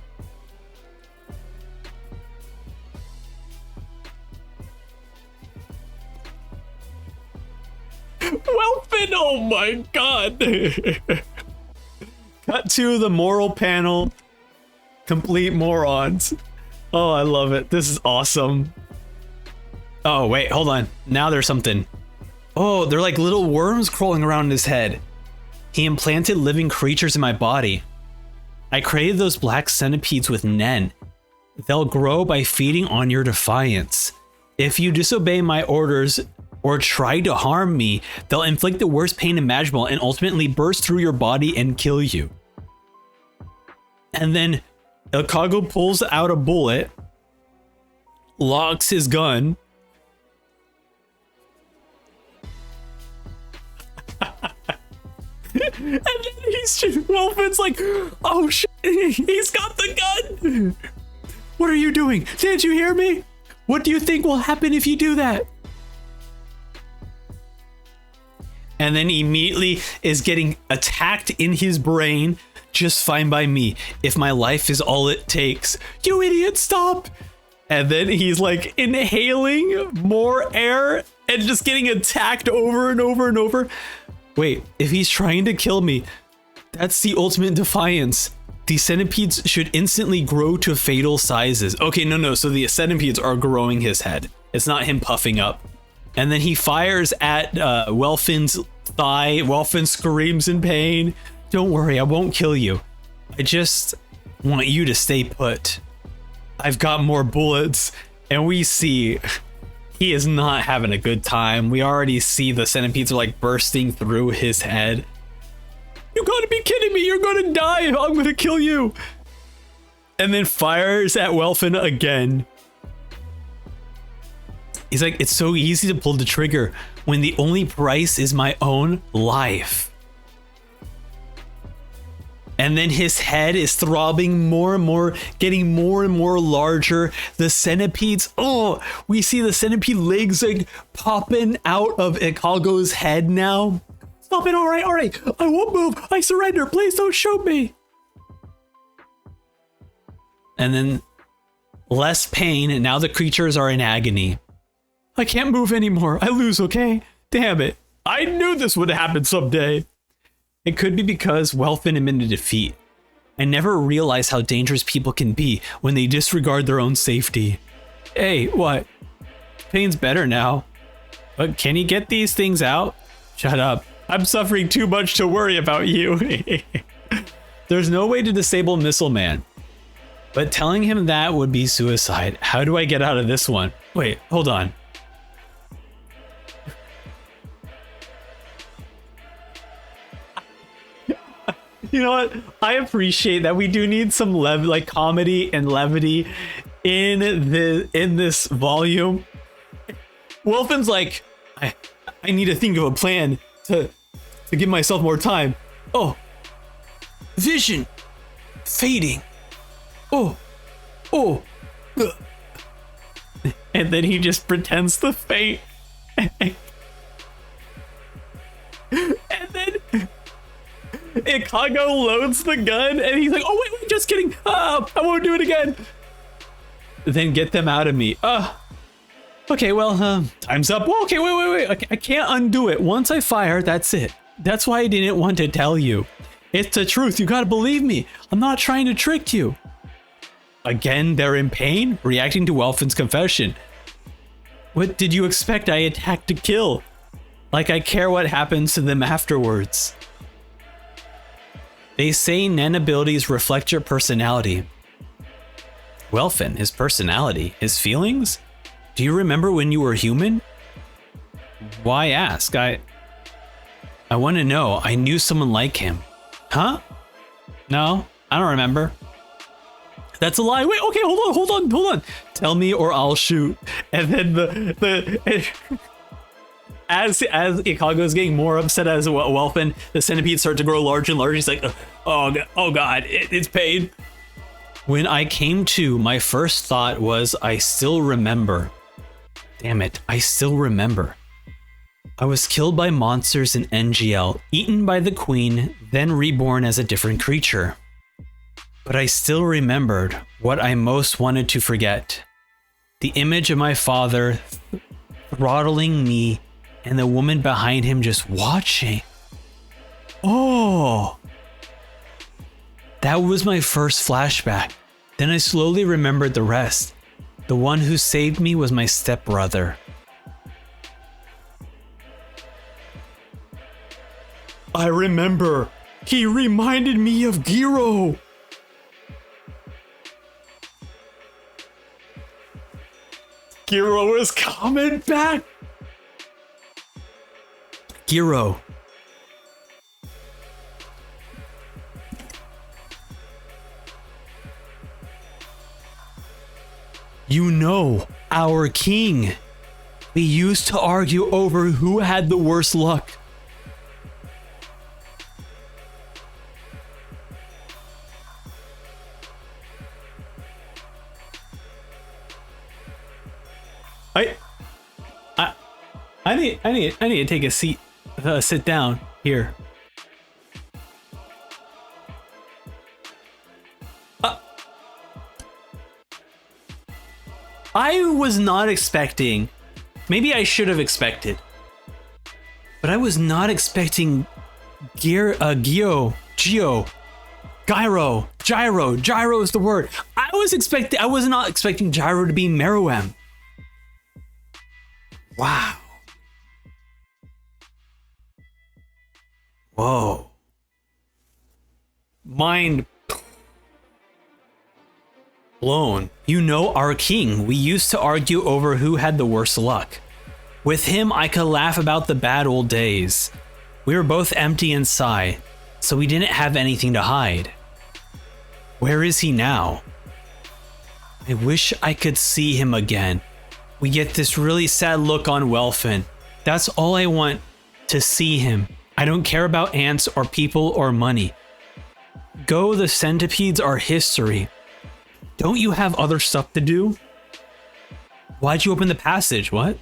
Welfin, oh my god. Cut to the moral panel. Complete morons. Oh, I love it. This is awesome. Oh, wait, hold on. Now there's something. Oh, they're like little worms crawling around his head. He implanted living creatures in my body. I created those black centipedes with Nen. They'll grow by feeding on your defiance. If you disobey my orders or try to harm me, they'll inflict the worst pain imaginable and ultimately burst through your body and kill you. And then Ikago pulls out a bullet, locks his gun, and then Welfin's like, oh shit, he's got the gun. What are you doing? Didn't you hear me? What do you think will happen if you do that? And then immediately is getting attacked in his brain. Just fine by me. If my life is all it takes. You idiot, stop. And then he's like inhaling more air and just getting attacked over and over and over. Wait, if he's trying to kill me, that's the ultimate defiance. The centipedes should instantly grow to fatal sizes. Okay, no, so the centipedes are growing his head. It's not him puffing up. And then he fires at Welfin's thigh. Welfin screams in pain. Don't worry, I won't kill you. I just want you to stay put. I've got more bullets. And we see he is not having a good time. We already see the centipedes are like bursting through his head. You gotta be kidding me. You're gonna die. I'm gonna kill you. And then fires at Welfin again. He's like, it's so easy to pull the trigger when the only price is my own life. And then his head is throbbing more and more, getting more and more larger. The centipedes, oh, we see the centipede legs like popping out of Ikago's head now. Stop it, all right, I won't move, I surrender, please don't shoot me. And then less pain, and now the creatures are in agony. I can't move anymore, I lose, okay? Damn it, I knew this would happen someday. It could be because Welfin admitted defeat. I never realized how dangerous people can be when they disregard their own safety. Hey, what? Pain's better now. But can you get these things out? Shut up. I'm suffering too much to worry about you. There's no way to disable Missile Man. But telling him that would be suicide. How do I get out of this one? Wait, hold on. You know what? I appreciate that we do need some like comedy and levity in this volume. Welfin's like, I need to think of a plan to give myself more time. Oh, vision fading. Oh. And then he just pretends to faint. And then Ikago loads the gun and he's like, oh wait, just kidding, I won't do it again. Then get them out of me. Okay, well, time's up. Okay, wait, I can't undo it. Once I fire, that's it. That's why I didn't want to tell you. It's the truth, you gotta believe me. I'm not trying to trick you. Again, they're in pain, reacting to Welfin's confession. What did you expect? I attacked to kill. Like I care what happens to them afterwards. They say Nen abilities reflect your personality. Welfin, his personality, his feelings? Do you remember when you were human? Why ask? I want to know. I knew someone like him. Huh? No, I don't remember. That's a lie. Wait, okay, hold on. Tell me or I'll shoot. And then as Ikago's getting more upset as Welfin, the centipedes start to grow larger and larger. He's like, oh god, it's pain. When I came to, my first thought was, I still remember. Damn it, I still remember. I was killed by monsters in NGL, eaten by the queen, then reborn as a different creature. But I still remembered what I most wanted to forget. The image of my father throttling me and the woman behind him just watching. Oh! That was my first flashback. Then I slowly remembered the rest. The one who saved me was my stepbrother. I remember. He reminded me of Giro. Giro is coming back. Giro. You know, our king. We used to argue over who had the worst luck. I need to take a seat, sit down here. I was not expecting, maybe I should have expected, but I was not expecting Gyro is the word. I was not expecting Gyro to be Meruem. Wow. Whoa. Mind blown. You know, our king. We used to argue over who had the worst luck. With him, I could laugh about the bad old days. We were both empty inside, so we didn't have anything to hide. Where is he now? I wish I could see him again. we get this really sad look on Welfin. That's all I want, to see him. I don't care about ants or people or money. Go, the centipedes are history. Don't you have other stuff to do? Why'd you open the passage? What?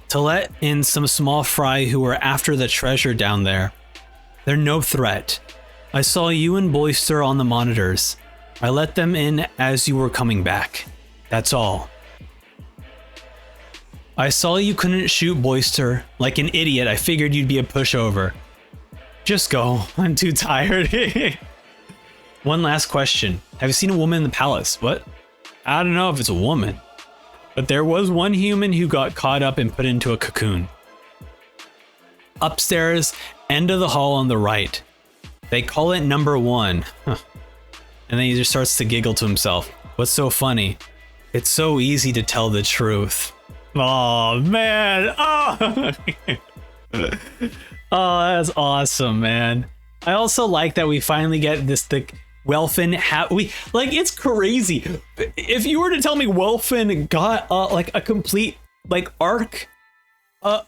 To let in some small fry who are after the treasure down there. They're no threat. I saw you and Boyster on the monitors. I let them in as you were coming back. That's all. I saw you couldn't shoot Boyster. Like an idiot, I figured you'd be a pushover. Just go. I'm too tired. One last question. Have you seen a woman in the palace? What? I don't know if it's a woman. But there was one human who got caught up and put into a cocoon. Upstairs, end of the hall on the right. They call it number 1. Huh. And then he just starts to giggle to himself. What's so funny? It's so easy to tell the truth. Oh, man. Oh, oh, that's awesome, man. I also like that we finally get this, the Welfin, it's crazy. If you were to tell me Welfin got like a complete like arc, oh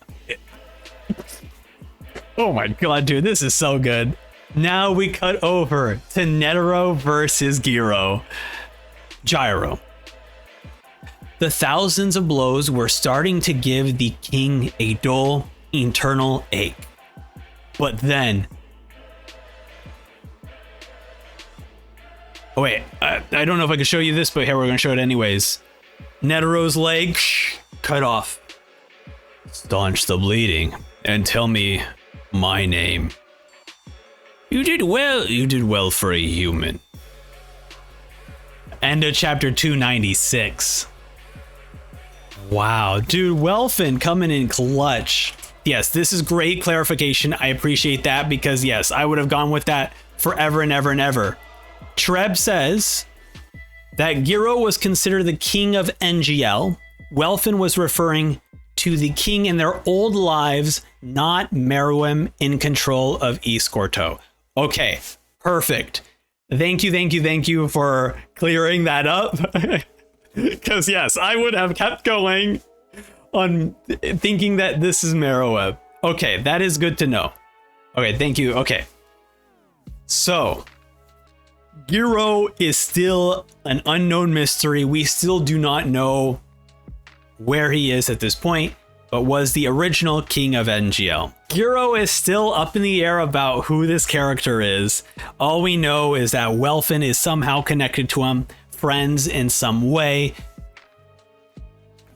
my god, dude, this is so good. Now we cut over to Netero versus Gyro. The thousands of blows were starting to give the king a dull, internal ache. But then... Oh wait, I don't know if I can show you this, but here, we're gonna show it anyways. Netero's leg, cut off. Staunch the bleeding, and tell me my name. You did well for a human. End of chapter 296. Wow, dude, Welfin coming in clutch. Yes, this is great clarification. I appreciate that because yes, I would have gone with that forever and ever and ever. Treb says that Gyro was considered the king of NGL. Welfin was referring to the king in their old lives, not Meruem in control of Escorto. Okay, perfect. Thank you for clearing that up. Because yes, I would have kept going on thinking that this is Meruem. Okay, that is good to know. Okay, thank you. Okay. So, Gyro is still an unknown mystery. We still do not know where he is at this point, but was the original king of NGL. Gyro is still up in the air about who this character is. All we know is that Welfin is somehow connected to him, friends in some way,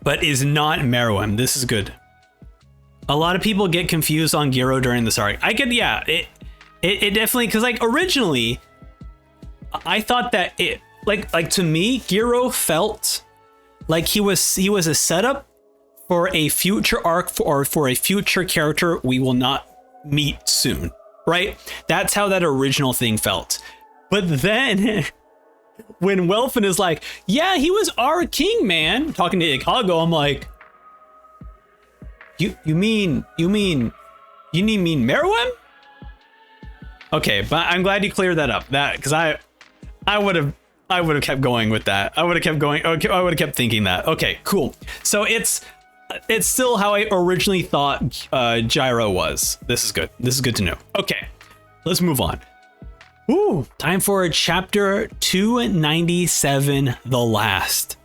but is not Meruem. This is good. A lot of people get confused on Gyro during this arc. I could, yeah, it definitely, because like originally, I thought that it, like to me, Gyro felt like he was a setup for a future arc for a future character we will not meet soon, right? That's how that original thing felt. But then when Welfin is like, yeah, he was our king, man, talking to Ikago, I'm like, you mean Meruem? Okay, but I'm glad you cleared that up. That because I would have kept going with that. I would have kept going. Okay, I would have kept thinking that. Okay, cool. So it's still how I originally thought Gyro was. This is good. This is good to know. Okay, let's move on. Ooh, time for chapter 297, The Last.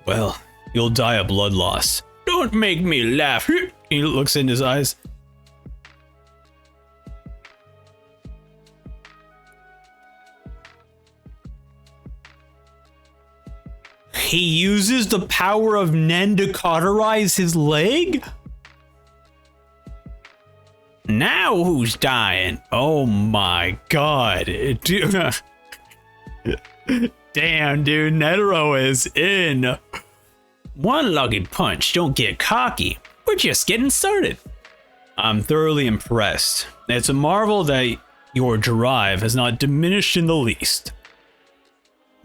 Well, you'll die of blood loss. Don't make me laugh. He looks in his eyes. He uses the power of Nen to cauterize his leg? Now who's dying? Oh my god. Dude. Damn, dude. Netero is in. One lucky punch. Don't get cocky. We're just getting started. I'm thoroughly impressed. It's a marvel that your drive has not diminished in the least.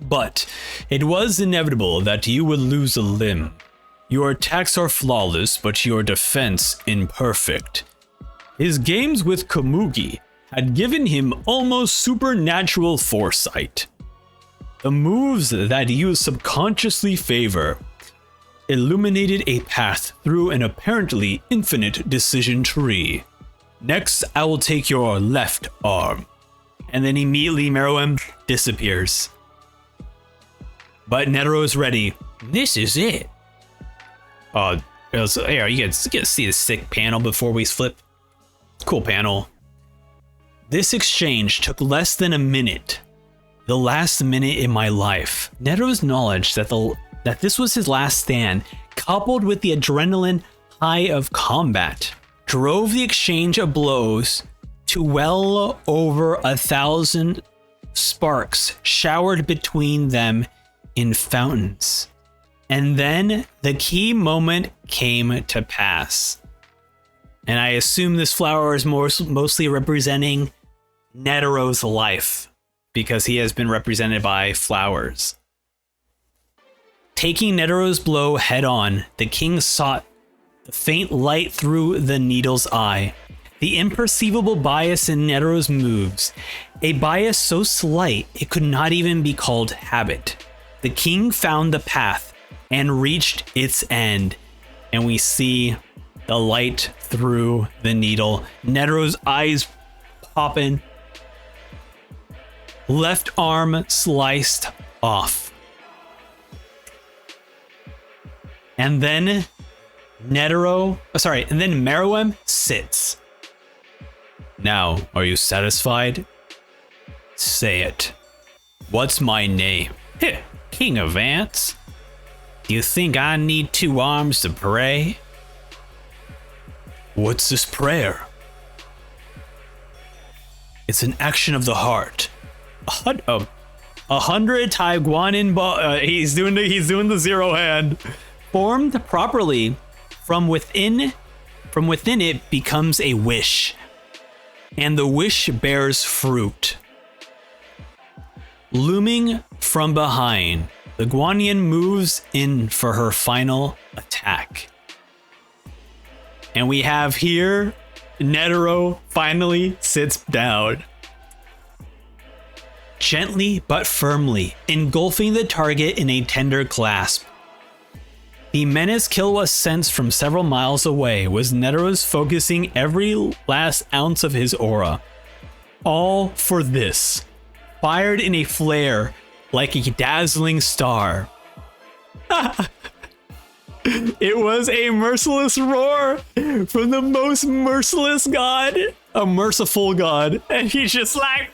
But it was inevitable that you would lose a limb. Your attacks are flawless, but your defense imperfect. His games with Komugi had given him almost supernatural foresight. The moves that you subconsciously favor illuminated a path through an apparently infinite decision tree. Next, I will take your left arm. And then immediately Meruem disappears. But Netero is ready. This is it. Here, you can see the sick panel before we flip. Cool panel. This exchange took less than a minute. The last minute in my life. Netero's knowledge that this was his last stand, coupled with the adrenaline high of combat, drove the exchange of blows to well over 1,000 sparks showered between them in fountains. And then the key moment came to pass. And I assume this flower is mostly representing Netero's life, because he has been represented by flowers. Taking Netero's blow head on, the king sought the faint light through the needle's eye. The imperceivable bias in Netero's moves, a bias so slight it could not even be called habit. The king found the path and reached its end, and we see the light through the needle. Netero's eyes popping. Left arm sliced off. And then Meruem sits. Now, are you satisfied? Say it. What's my name? King of Ants? Do you think I need 2 arms to pray? What's this prayer? It's an action of the heart. 100 Taiguanin he's doing the zero hand. Formed properly, from within it becomes a wish. And the wish bears fruit. Looming from behind, the Guanyin moves in for her final attack. And we have here, Netero finally sits down. Gently but firmly, engulfing the target in a tender clasp. The menace Kill was sensed from several miles away was Netero's focusing every last ounce of his aura. All for this. Fired in a flare like a dazzling star. It was a merciless roar from the most merciless god, a merciful god, and he's just like,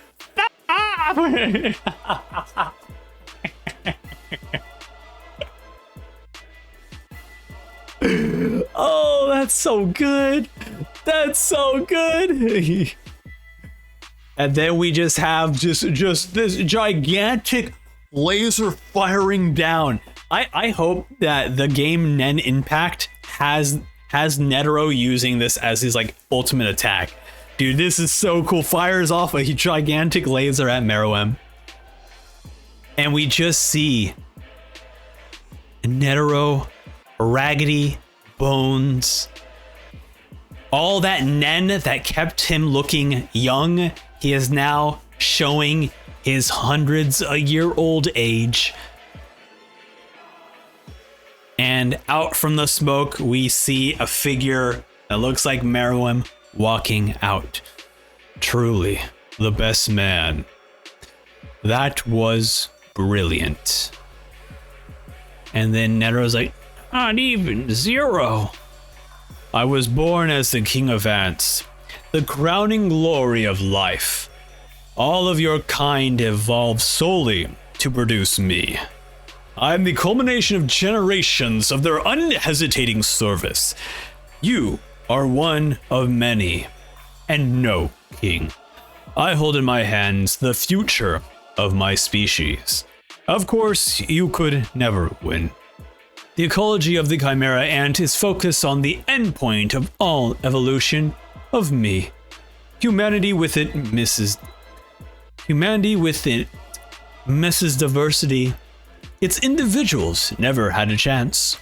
oh, that's so good. That's so good. And then we just have just this gigantic laser firing down. I hope that the game Nen Impact has Netero using this as his like ultimate attack. Dude, this is so cool. Fires off a gigantic laser at Meruem. And we just see Netero, raggedy bones, all that Nen that kept him looking young. He is now showing his hundreds-a-year-old age. And out from the smoke, we see a figure that looks like Meruem walking out. Truly, the best man. That was brilliant. And then Netero's like, not even 0. I was born as the King of Ants, the crowning glory of life. All of your kind evolved solely to produce me. I am the culmination of generations of their unhesitating service. You are one of many, and no king. I hold in my hands the future of my species. Of course, you could never win. The ecology of the Chimera Ant is focused on the endpoint of all evolution of me. Humanity with it misses diversity. Its individuals never had a chance.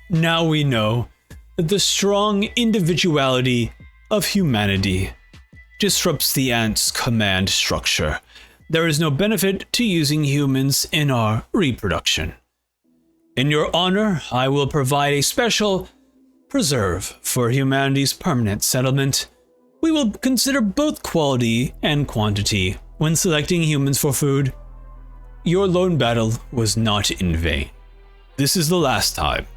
Now we know that the strong individuality of humanity disrupts the ant's command structure. There is no benefit to using humans in our reproduction. In your honor, I will provide a special preserve for humanity's permanent settlement. We will consider both quality and quantity when selecting humans for food. Your lone battle was not in vain. This is the last time.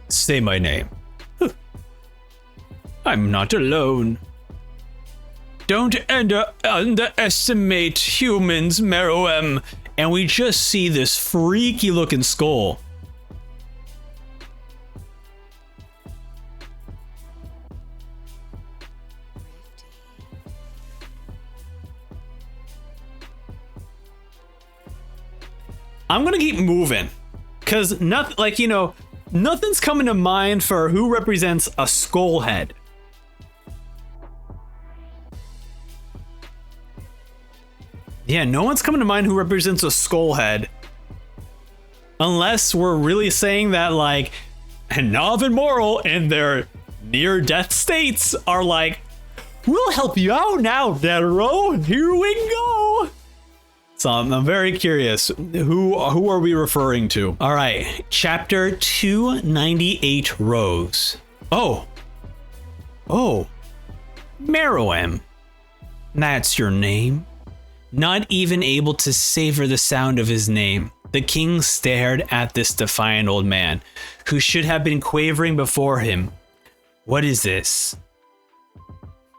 Say my name. I'm not alone. Don't underestimate humans, Meruem. And we just see this freaky looking skull. I'm gonna keep moving, cause nothing's coming to mind for who represents a skull head. Yeah, no one's coming to mind who represents a skull head. Unless we're really saying that like Nav and Moral in their near-death states are like, we'll help you out now, Netero. Here we go. So I'm very curious, who are we referring to? All right, chapter 298, Rose. Oh, Meruem, that's your name? Not even able to savor the sound of his name, the king stared at this defiant old man, who should have been quavering before him. What is this?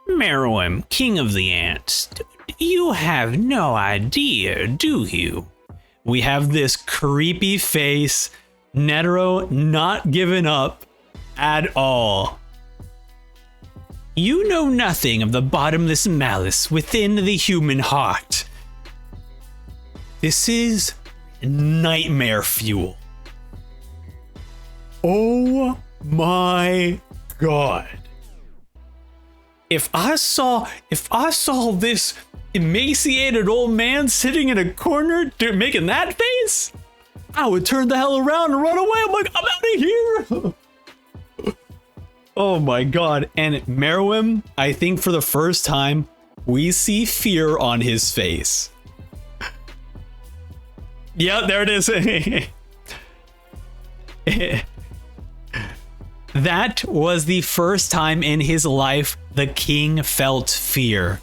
Meruem, king of the ants. You have no idea, do you? We have this creepy face, Netero not giving up at all. You know nothing of the bottomless malice within the human heart. This is nightmare fuel. Oh my god. If I saw this emaciated old man sitting in a corner making that face, I would turn the hell around and run away. I'm like, I'm out of here. Oh my god. And Meruem, I think for the first time, we see fear on his face. Yeah, there it is. That was the first time in his life the king felt fear.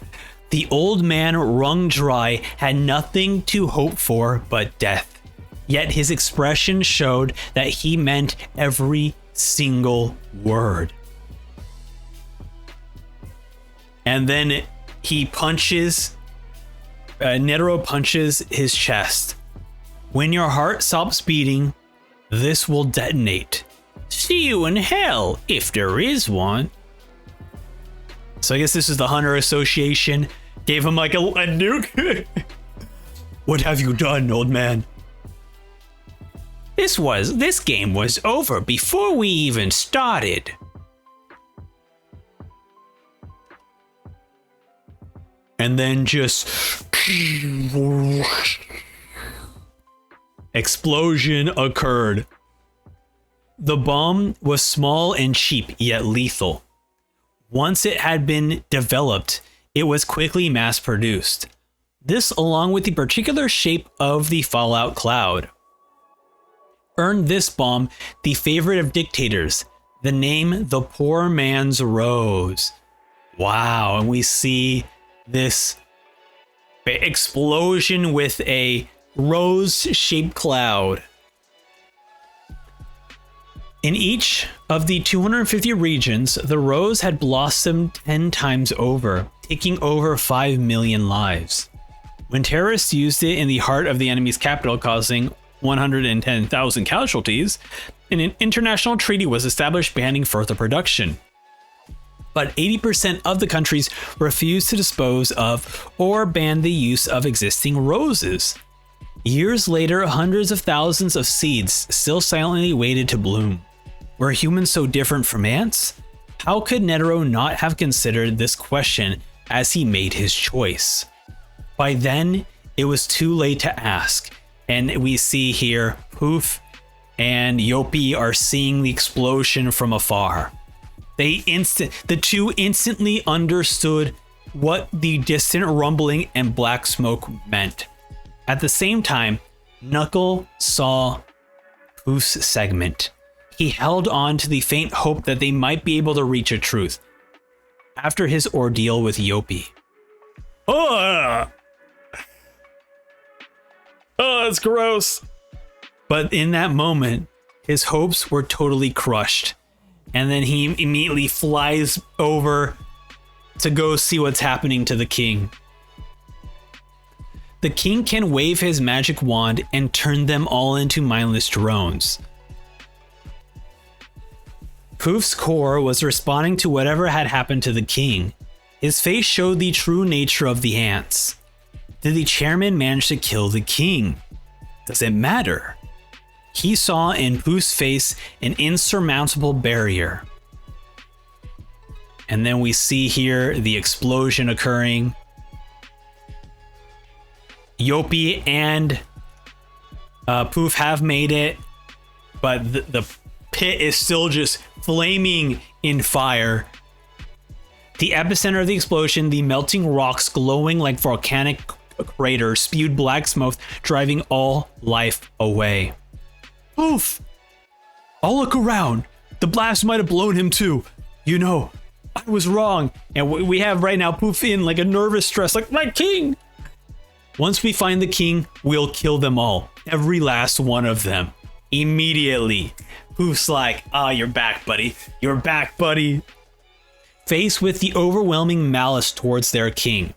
The old man, wrung dry, had nothing to hope for but death. Yet his expression showed that he meant every single word. And then he punches, Netero punches his chest. When your heart stops beating, this will detonate. See you in hell, if there is one. So I guess this is the Hunter Association. Gave him like a nuke. What have you done, old man? This game was over before we even started. And then just explosion occurred. The bomb was small and cheap, yet lethal. Once it had been developed, it was quickly mass-produced. This, along with the particular shape of the fallout cloud, earned this bomb the favorite of dictators, the name the Poor Man's Rose. Wow, and we see this explosion with a rose-shaped cloud. In each of the 250 regions, the rose had blossomed 10 times over, taking over 5 million lives. When terrorists used it in the heart of the enemy's capital, causing 110,000 casualties, an international treaty was established banning further production. But 80% of the countries refused to dispose of or ban the use of existing roses. Years later, hundreds of thousands of seeds still silently waited to bloom. Were humans so different from ants? How could Netero not have considered this question as he made his choice? By then, it was too late to ask, and we see here Poof and Yopi are seeing the explosion from afar. The two instantly understood what the distant rumbling and black smoke meant. At the same time, Knuckle saw Poof's segment. He held on to the faint hope that they might be able to reach a truth after his ordeal with Yopi. Oh, it's gross. But in that moment, his hopes were totally crushed. And then he immediately flies over to go see what's happening to the king. The king can wave his magic wand and turn them all into mindless drones. Poof's core was responding to whatever had happened to the king. His face showed the true nature of the ants. Did the chairman manage to kill the king? Does it matter? He saw in Poof's face an insurmountable barrier. And then we see here the explosion occurring. Yopi and Poof have made it, but the pit is still just flaming in fire. The epicenter of the explosion, the melting rocks glowing like volcanic craters, spewed black smoke, driving all life away. Poof! I'll look around. The blast might have blown him too. You know, I was wrong. And we have right now Poof in like a nervous stress, like, my king! Once we find the king, we'll kill them all. Every last one of them. Immediately. Poof's like, you're back, buddy. You're back, buddy. Faced with the overwhelming malice towards their king,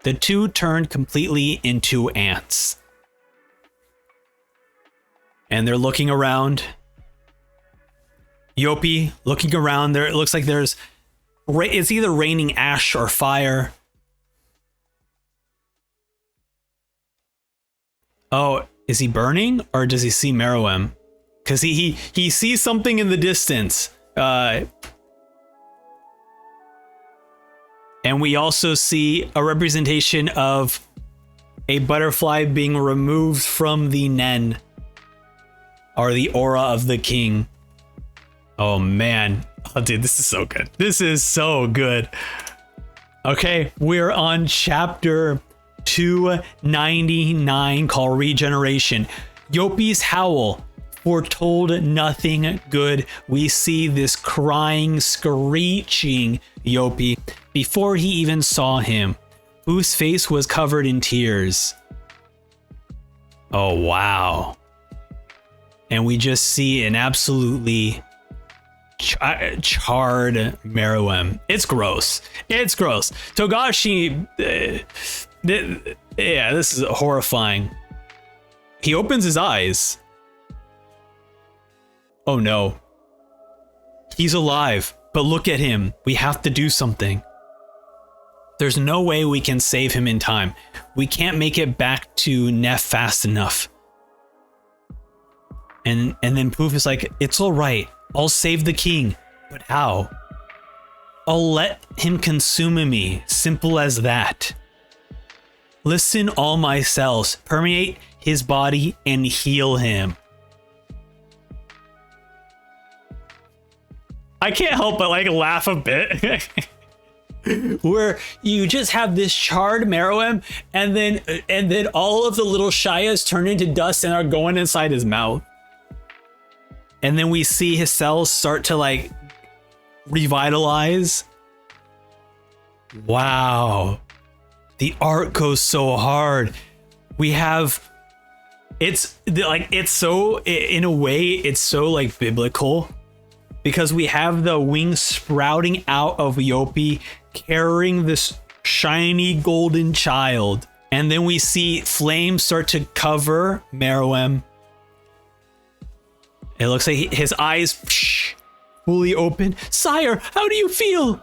the two turned completely into ants. And they're looking around. Yopi looking around there. It looks like it's either raining ash or fire. Oh, is he burning or does he see Meruem? Because he sees something in the distance. And we also see a representation of a butterfly being removed from the Nen, or the aura of the king. Oh man. Oh dude, this is so good. This is so good. Okay, we're on chapter 299 called Regeneration. Yopi's howl foretold nothing good. We see this crying, screeching Yopi before he even saw him. Poof's face was covered in tears. Oh wow. And we just see an absolutely charred Meruem. It's gross. It's gross. Togashi, yeah, this is horrifying. He opens his eyes. Oh no. He's alive, but look at him. We have to do something. There's no way we can save him in time. We can't make it back to Neff fast enough. And then Poof is like, it's all right. I'll save the king. But how? I'll let him consume me. Simple as that. Listen, all my cells. Permeate his body and heal him. I can't help but like laugh a bit. Where you just have this charred Meruem and then all of the little Shayas turn into dust and are going inside his mouth. And then we see his cells start to like revitalize. Wow. The art goes so hard. We have, it's so, in a way, it's so like biblical because we have the wings sprouting out of Yopi carrying this shiny golden child. And then we see flames start to cover Meruem. It looks like his eyes fully open. Sire, how do you feel?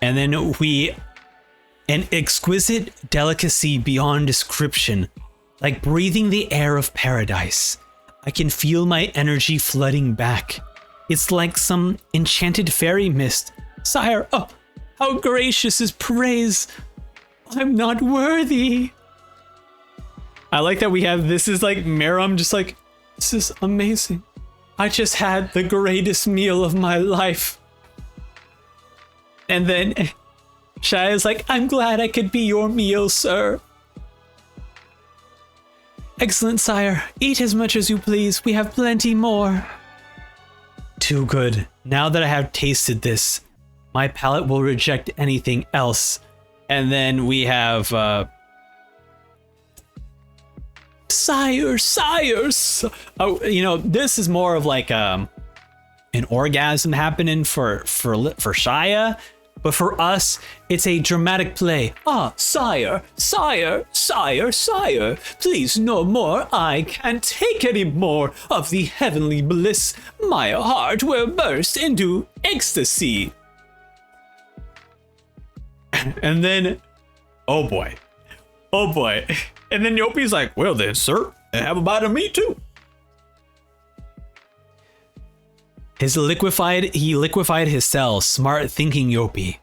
And then an exquisite delicacy beyond description, like breathing the air of paradise. I can feel my energy flooding back. It's like some enchanted fairy mist. Sire, oh, how gracious is praise. I'm not worthy. I like that we have, this is like Meruem just like, this is amazing. I just had the greatest meal of my life. And then Shia is like, I'm glad I could be your meal, sir. Excellent, sire. Eat as much as you please. We have plenty more. Too good. Now that I have tasted this, my palate will reject anything else. And then we have, Sire. Oh, you know, this is more of like an orgasm happening for Shia. But for us, it's a dramatic play. Ah, sire, please no more. I can't take any more of the heavenly bliss. My heart will burst into ecstasy. And then, oh boy. And then Yopi's like, well then, sir, have a bite of me too. He liquefied his cells. Smart thinking, Yopi.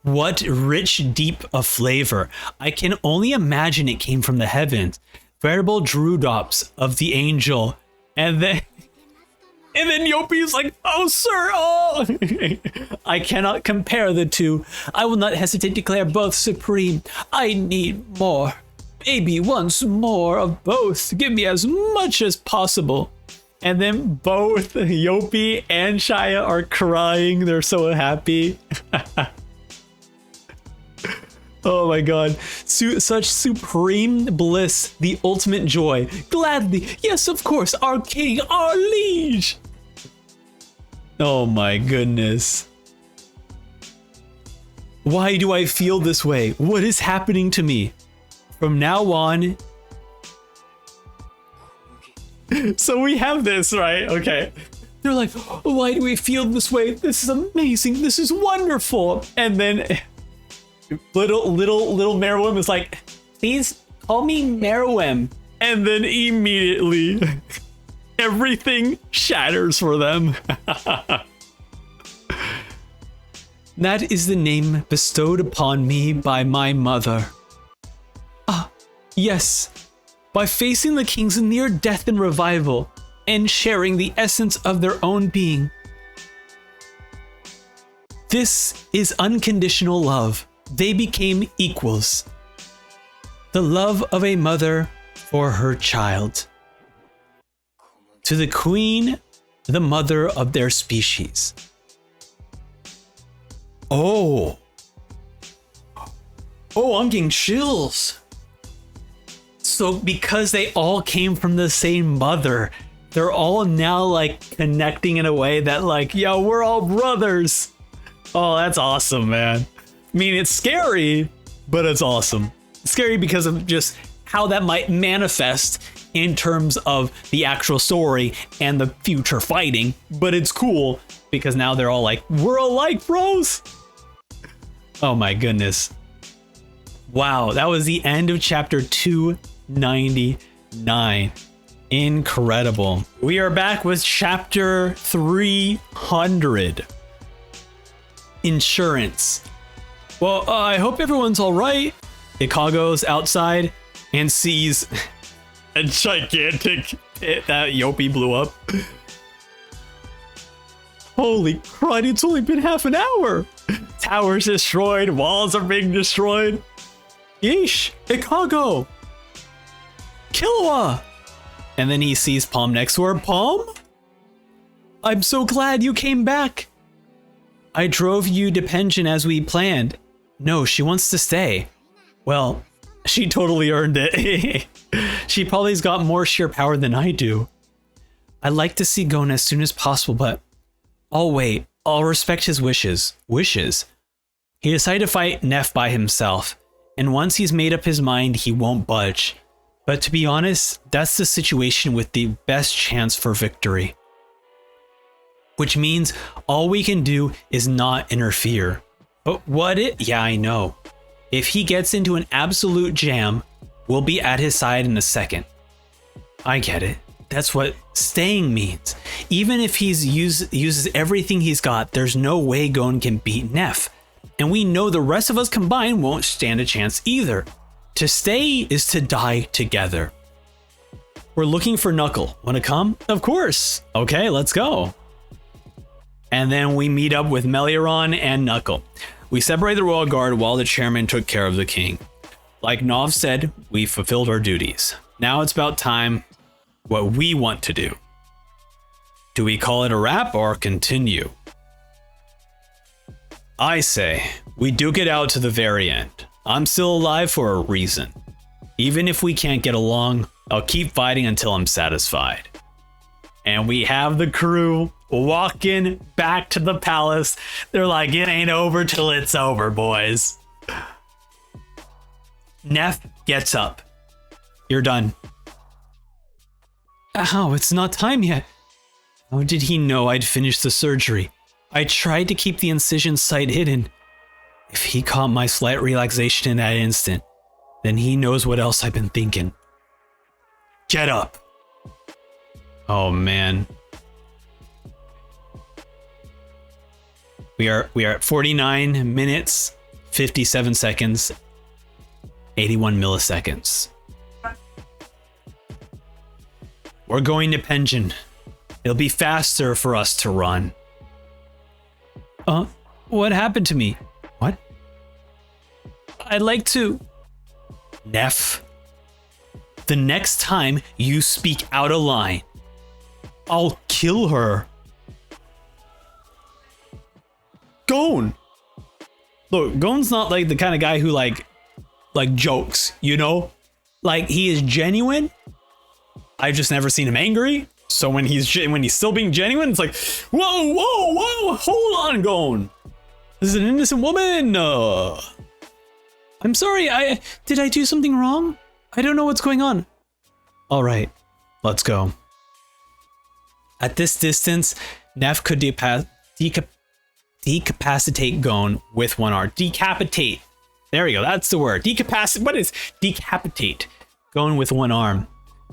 What rich, deep a flavor. I can only imagine it came from the heavens. Veritable drops of the angel. And then Yopi's like, oh, sir, oh. I cannot compare the two. I will not hesitate to declare both supreme. I need more. Maybe once more of both. Give me as much as possible. And then both Yopi and Shia are crying. They're so happy. Oh my god. Such supreme bliss. The ultimate joy. Gladly. Yes, of course. Our king. Our liege. Oh my goodness. Why do I feel this way? What is happening to me? From now on... So we have this, right? Okay. They're like, why do we feel this way? This is amazing. This is wonderful. And then little Meruem is like, please call me Meruem. And then immediately everything shatters for them. That is the name bestowed upon me by my mother. Ah, yes. By facing the king's near death and revival, and sharing the essence of their own being. This is unconditional love. They became equals. The love of a mother for her child. To the queen, the mother of their species. Oh, I'm getting chills. So because they all came from the same mother, they're all now like connecting in a way that like, yo, we're all brothers. Oh, that's awesome, man. I mean, it's scary, but it's awesome. It's scary because of just how that might manifest in terms of the actual story and the future fighting. But it's cool because now they're all like, we're alike, bros. Oh my goodness. Wow, that was the end of chapter 299. Incredible. We are back with chapter 300. Insurance. Well, I hope everyone's all right. Ikago's outside and sees a gigantic pit that Yopi blew up. Holy crud, it's only been half an hour. Towers destroyed, walls are being destroyed. Yeesh, Ikago. Killua. And then he sees Palm next to her. Palm? I'm so glad you came back. I drove you to pension as we planned. No, she wants to stay. Well, she totally earned it. She probably's got more sheer power than I do. I'd like to see Gon as soon as possible, but I'll wait. I'll respect his wishes. Wishes? He decided to fight Neff by himself, and once he's made up his mind, he won't budge. But to be honest, that's the situation with the best chance for victory. Which means all we can do is not interfere. But what it? Yeah, I know. If he gets into an absolute jam, we'll be at his side in a second. I get it. That's what staying means. Even if he uses everything he's got, there's no way Gon can beat Neff. And we know the rest of us combined won't stand a chance either. To stay is to die together. We're looking for Knuckle. Wanna come? Of course. Okay, let's go. And then we meet up with Melioron and Knuckle. We separate the royal guard while the chairman took care of the king. like Nov said, we fulfilled our duties. Now it's about time what we want to do. Do we call it a wrap or continue? I say, we duke it out to the very end. I'm still alive for a reason. Even if we can't get along, I'll keep fighting until I'm satisfied. And we have the crew walking back to the palace. They're like, it ain't over till it's over, boys. Neff gets up. You're done. Ow, it's not time yet. How did he know I'd finished the surgery? I tried to keep the incision site hidden. If he caught my slight relaxation in that instant, then he knows what else I've been thinking. Get up. Oh man. We are at 49 minutes, 57 seconds, 81 milliseconds. We're going to Penjin. It'll be faster for us to run. What happened to me? What? I'd like to... Neff. The next time you speak out of line, I'll kill her. Gon. Look, Gon's not like the kind of guy who like jokes, you know? Like, he is genuine. I've just never seen him angry. So when he's still being genuine, it's like, whoa, hold on, Gon. This is an innocent woman. I'm sorry, did I do something wrong? I don't know what's going on. All right, let's go. At this distance, Neff could decapacitate Gon with one arm. Decapitate. There we go, that's the word. What is decapitate? Gon with one arm.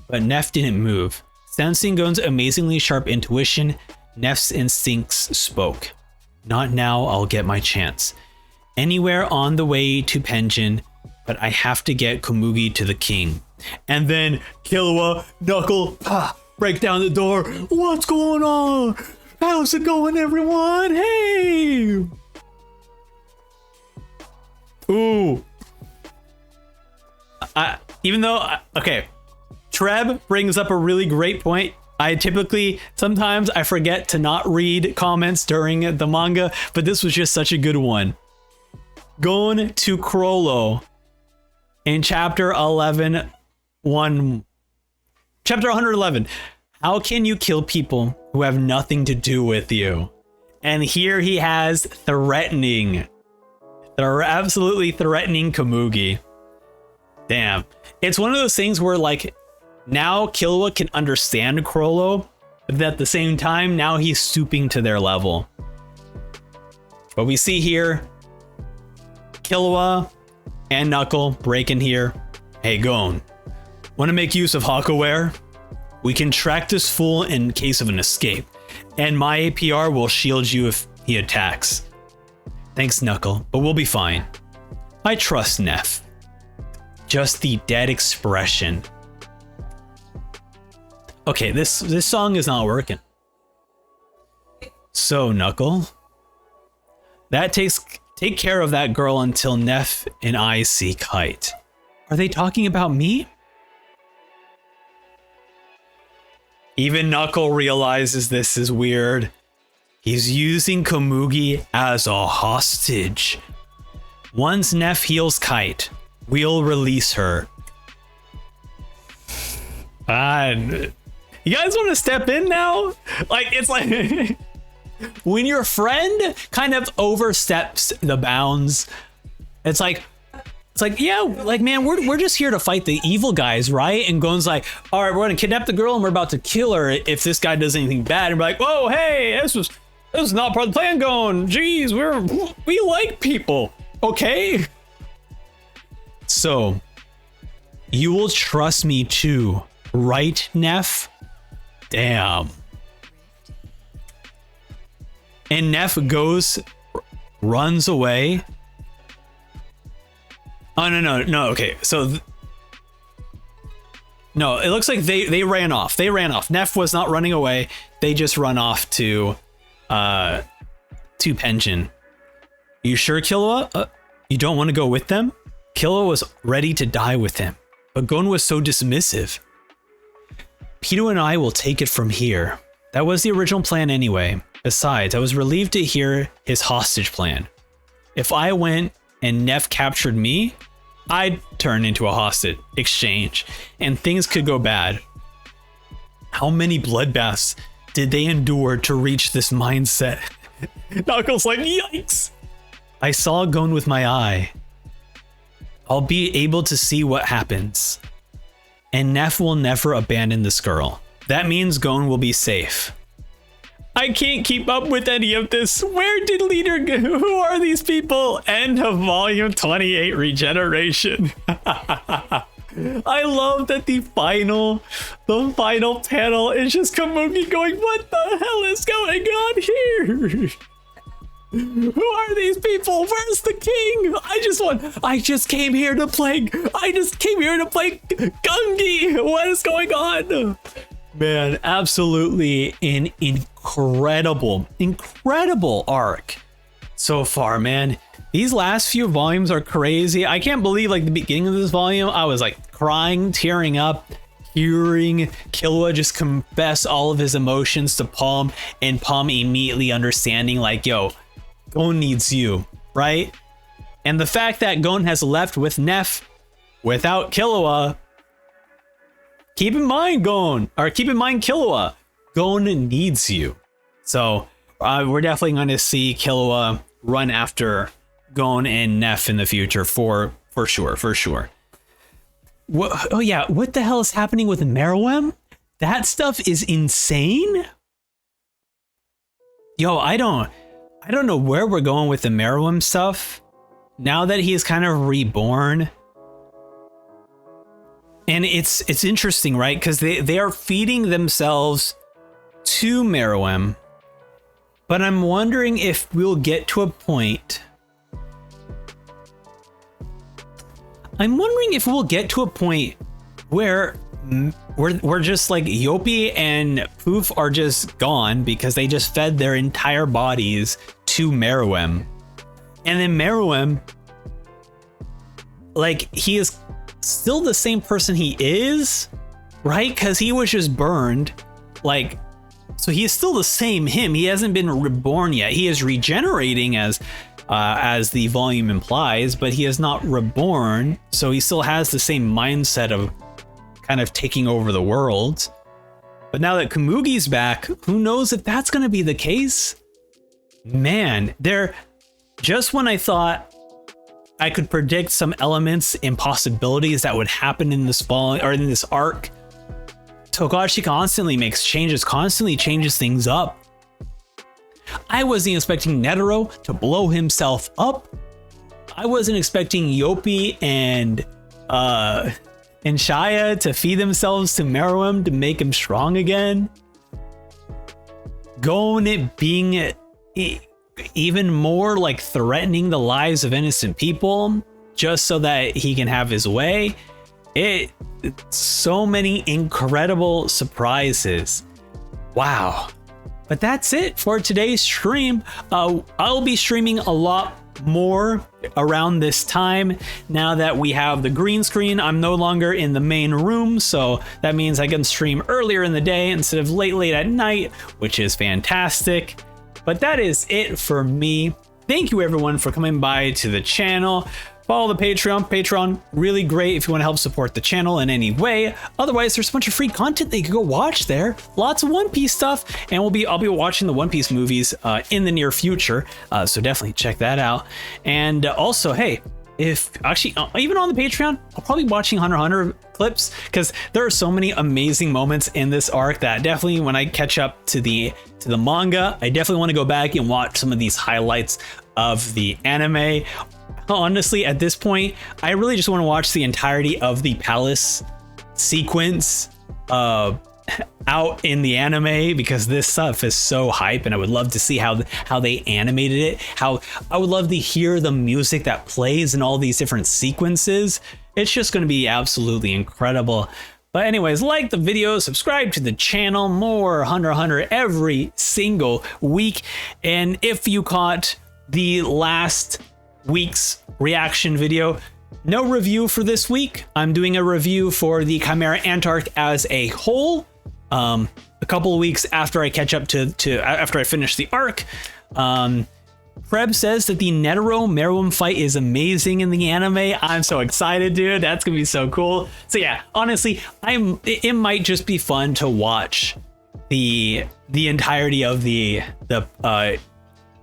But Neff didn't move. Sensing Gon's amazingly sharp intuition, Neff's instincts spoke. Not now, I'll get my chance. Anywhere on the way to Penjin, but I have to get Komugi to the king. And then Killua, Knuckle, break down the door. What's going on? How's it going, everyone? Hey! Ooh. Okay. Treb brings up a really great point. Sometimes I forget to not read comments during the manga, but this was just such a good one. Going to Chrollo in chapter 11, chapter 111. How can you kill people who have nothing to do with you? And here he has threatening. They're absolutely threatening Komugi. Damn. It's one of those things where like, now Killua can understand Chrollo, but at the same time, now he's stooping to their level. But we see here, Killua and Knuckle break in here. Hey, Gon, want to make use of Hakaware? We can track this fool in case of an escape, and my APR will shield you if he attacks. Thanks, Knuckle, but we'll be fine. I trust Neff. Just the dead expression. Okay, this song is not working. So, Knuckle, take care of that girl until Neff and I seek height. Are they talking about me? Even Knuckle realizes this is weird. He's using Komugi as a hostage. Once Neff heals Kite, we'll release her. You guys want to step in now? Like, it's like when your friend kind of oversteps the bounds, it's like, yeah, like, man, we're just here to fight the evil guys, right? And Gon's like, all right, we're gonna kidnap the girl and we're about to kill her if this guy does anything bad. And we're like, whoa, hey, this is not part of the plan, Gon. Jeez, we like people, okay? So, you will trust me too, right, Neff? Damn. And Neff runs away. Oh, no, okay. So, no, it looks like they ran off. Neff was not running away. They just run off to Penjin. You sure, Killua? You don't want to go with them? Killua was ready to die with him, but Gon was so dismissive. Pitou and I will take it from here. That was the original plan anyway. Besides, I was relieved to hear his hostage plan. If I went and Neff captured me, I'd turn into a hostage exchange, and things could go bad. How many bloodbaths did they endure to reach this mindset? Knuckles like, yikes! I saw Gon with my eye. I'll be able to see what happens. And Neff will never abandon this girl. That means Gon will be safe. I can't keep up with any of this. Where did Leader go? Who are these people? End of volume 28 regeneration. I love that the final panel is just Komugi going, what the hell is going on here? Who are these people? Where's the king? I just came here to play Gungi. What is going on? Man, absolutely an incredible arc so far, man. These last few volumes are crazy. I can't believe like the beginning of this volume, I was like crying, tearing up, hearing Killua just confess all of his emotions to Palm, and Palm immediately understanding like, yo, Gon needs you, right? And the fact that Gon has left with Neff without Killua, keep in mind Killua, Gon needs you. So we're definitely going to see Killua run after Gon and Neff in the future for sure. Oh yeah, what the hell is happening with Meruem? That stuff is insane. Yo, I don't know where we're going with the Meruem stuff now that he is kind of reborn. And it's interesting, right? Because they are feeding themselves to Meruem. But I'm wondering if we'll get to a point. Where we're just like Yopi and Poof are just gone because they just fed their entire bodies to Meruem. And then Meruem, like, he is still the same person he is, right? Because he was just burned. Like, so he is still the same him. He hasn't been reborn yet. He is regenerating as the volume implies, but he is not reborn. So he still has the same mindset of kind of taking over the world. But now that Komugi's back, who knows if that's going to be the case? Man, just when I thought I could predict some elements and possibilities that would happen in this in this arc, Togashi constantly makes changes, constantly changes things up. I wasn't expecting Netero to blow himself up. I wasn't expecting Yopi and Shia to feed themselves to Meruem to make him strong again. Gon being even more like threatening the lives of innocent people just so that he can have his way. So many incredible surprises. Wow. But that's it for today's stream. I'll be streaming a lot more around this time now that we have the green screen. I'm no longer in the main room, so that means I can stream earlier in the day instead of late at night, which is fantastic. But that is it for me. Thank you everyone for coming by to the channel. Follow the Patreon, really great if you want to help support the channel in any way. Otherwise, there's a bunch of free content that you can go watch there. Lots of One Piece stuff, and I'll be watching the One Piece movies in the near future. So definitely check that out. And also, hey, if actually even on the Patreon, I'll probably be watching Hunter x Hunter clips because there are so many amazing moments in this arc that definitely when I catch up to the manga, I definitely want to go back and watch some of these highlights of the anime. Honestly, at this point, I really just want to watch the entirety of the palace sequence out in the anime because this stuff is so hype, and I would love to see how they animated it. How I would love to hear the music that plays in all these different sequences. It's just going to be absolutely incredible. But anyways, like the video, subscribe to the channel, more Hunter x Hunter every single week. And if you caught the last week's reaction video, no review for this week. I'm doing a review for the Chimera Ant arc as a whole. A couple of weeks after I catch up after I finish the arc. Preb says that the Netero Meruem fight is amazing in the anime. I'm so excited, dude. That's gonna be so cool. So yeah, honestly, it might just be fun to watch the entirety of the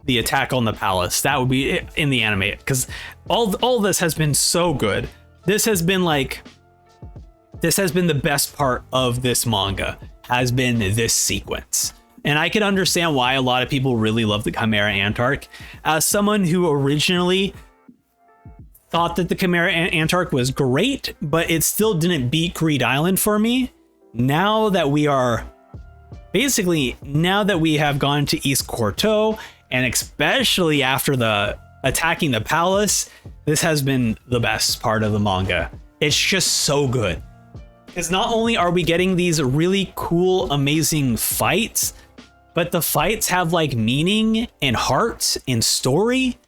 attack on the palace. That would be it in the anime, because all this has been so good. This has been the best part of this manga, has been this sequence. And I can understand why a lot of people really love the Chimera Ant arc. As someone who originally thought that the Chimera Ant arc was great, but it still didn't beat Greed Island for me. Now that we have gone to East Korto, and especially after the attacking the palace, this has been the best part of the manga. It's just so good. Because not only are we getting these really cool, amazing fights, but the fights have like meaning and heart and story.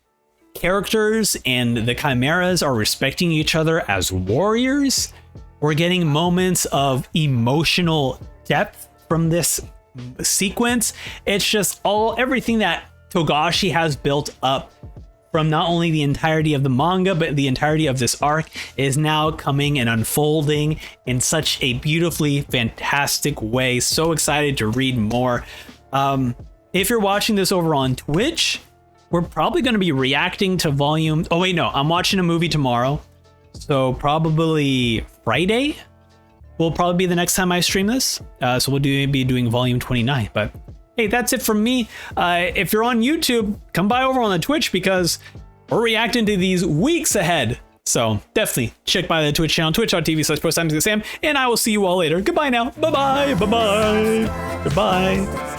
Characters and the chimeras are respecting each other as warriors. We're getting moments of emotional depth from this sequence. It's just everything that Togashi has built up from not only the entirety of the manga, but the entirety of this arc is now coming and unfolding in such a beautifully fantastic way. So excited to read more. If you're watching this over on Twitch, we're probably going to be reacting to volume. Oh wait, no, I'm watching a movie tomorrow. So probably Friday will probably be the next time I stream this. So we'll be doing volume 29, but hey, that's it from me. If you're on YouTube, come by over on the Twitch, because we're reacting to these weeks ahead. So definitely check by the Twitch channel, twitch.tv/ProSamSam, and I will see you all later. Goodbye now. Bye-bye. Bye-bye. Goodbye.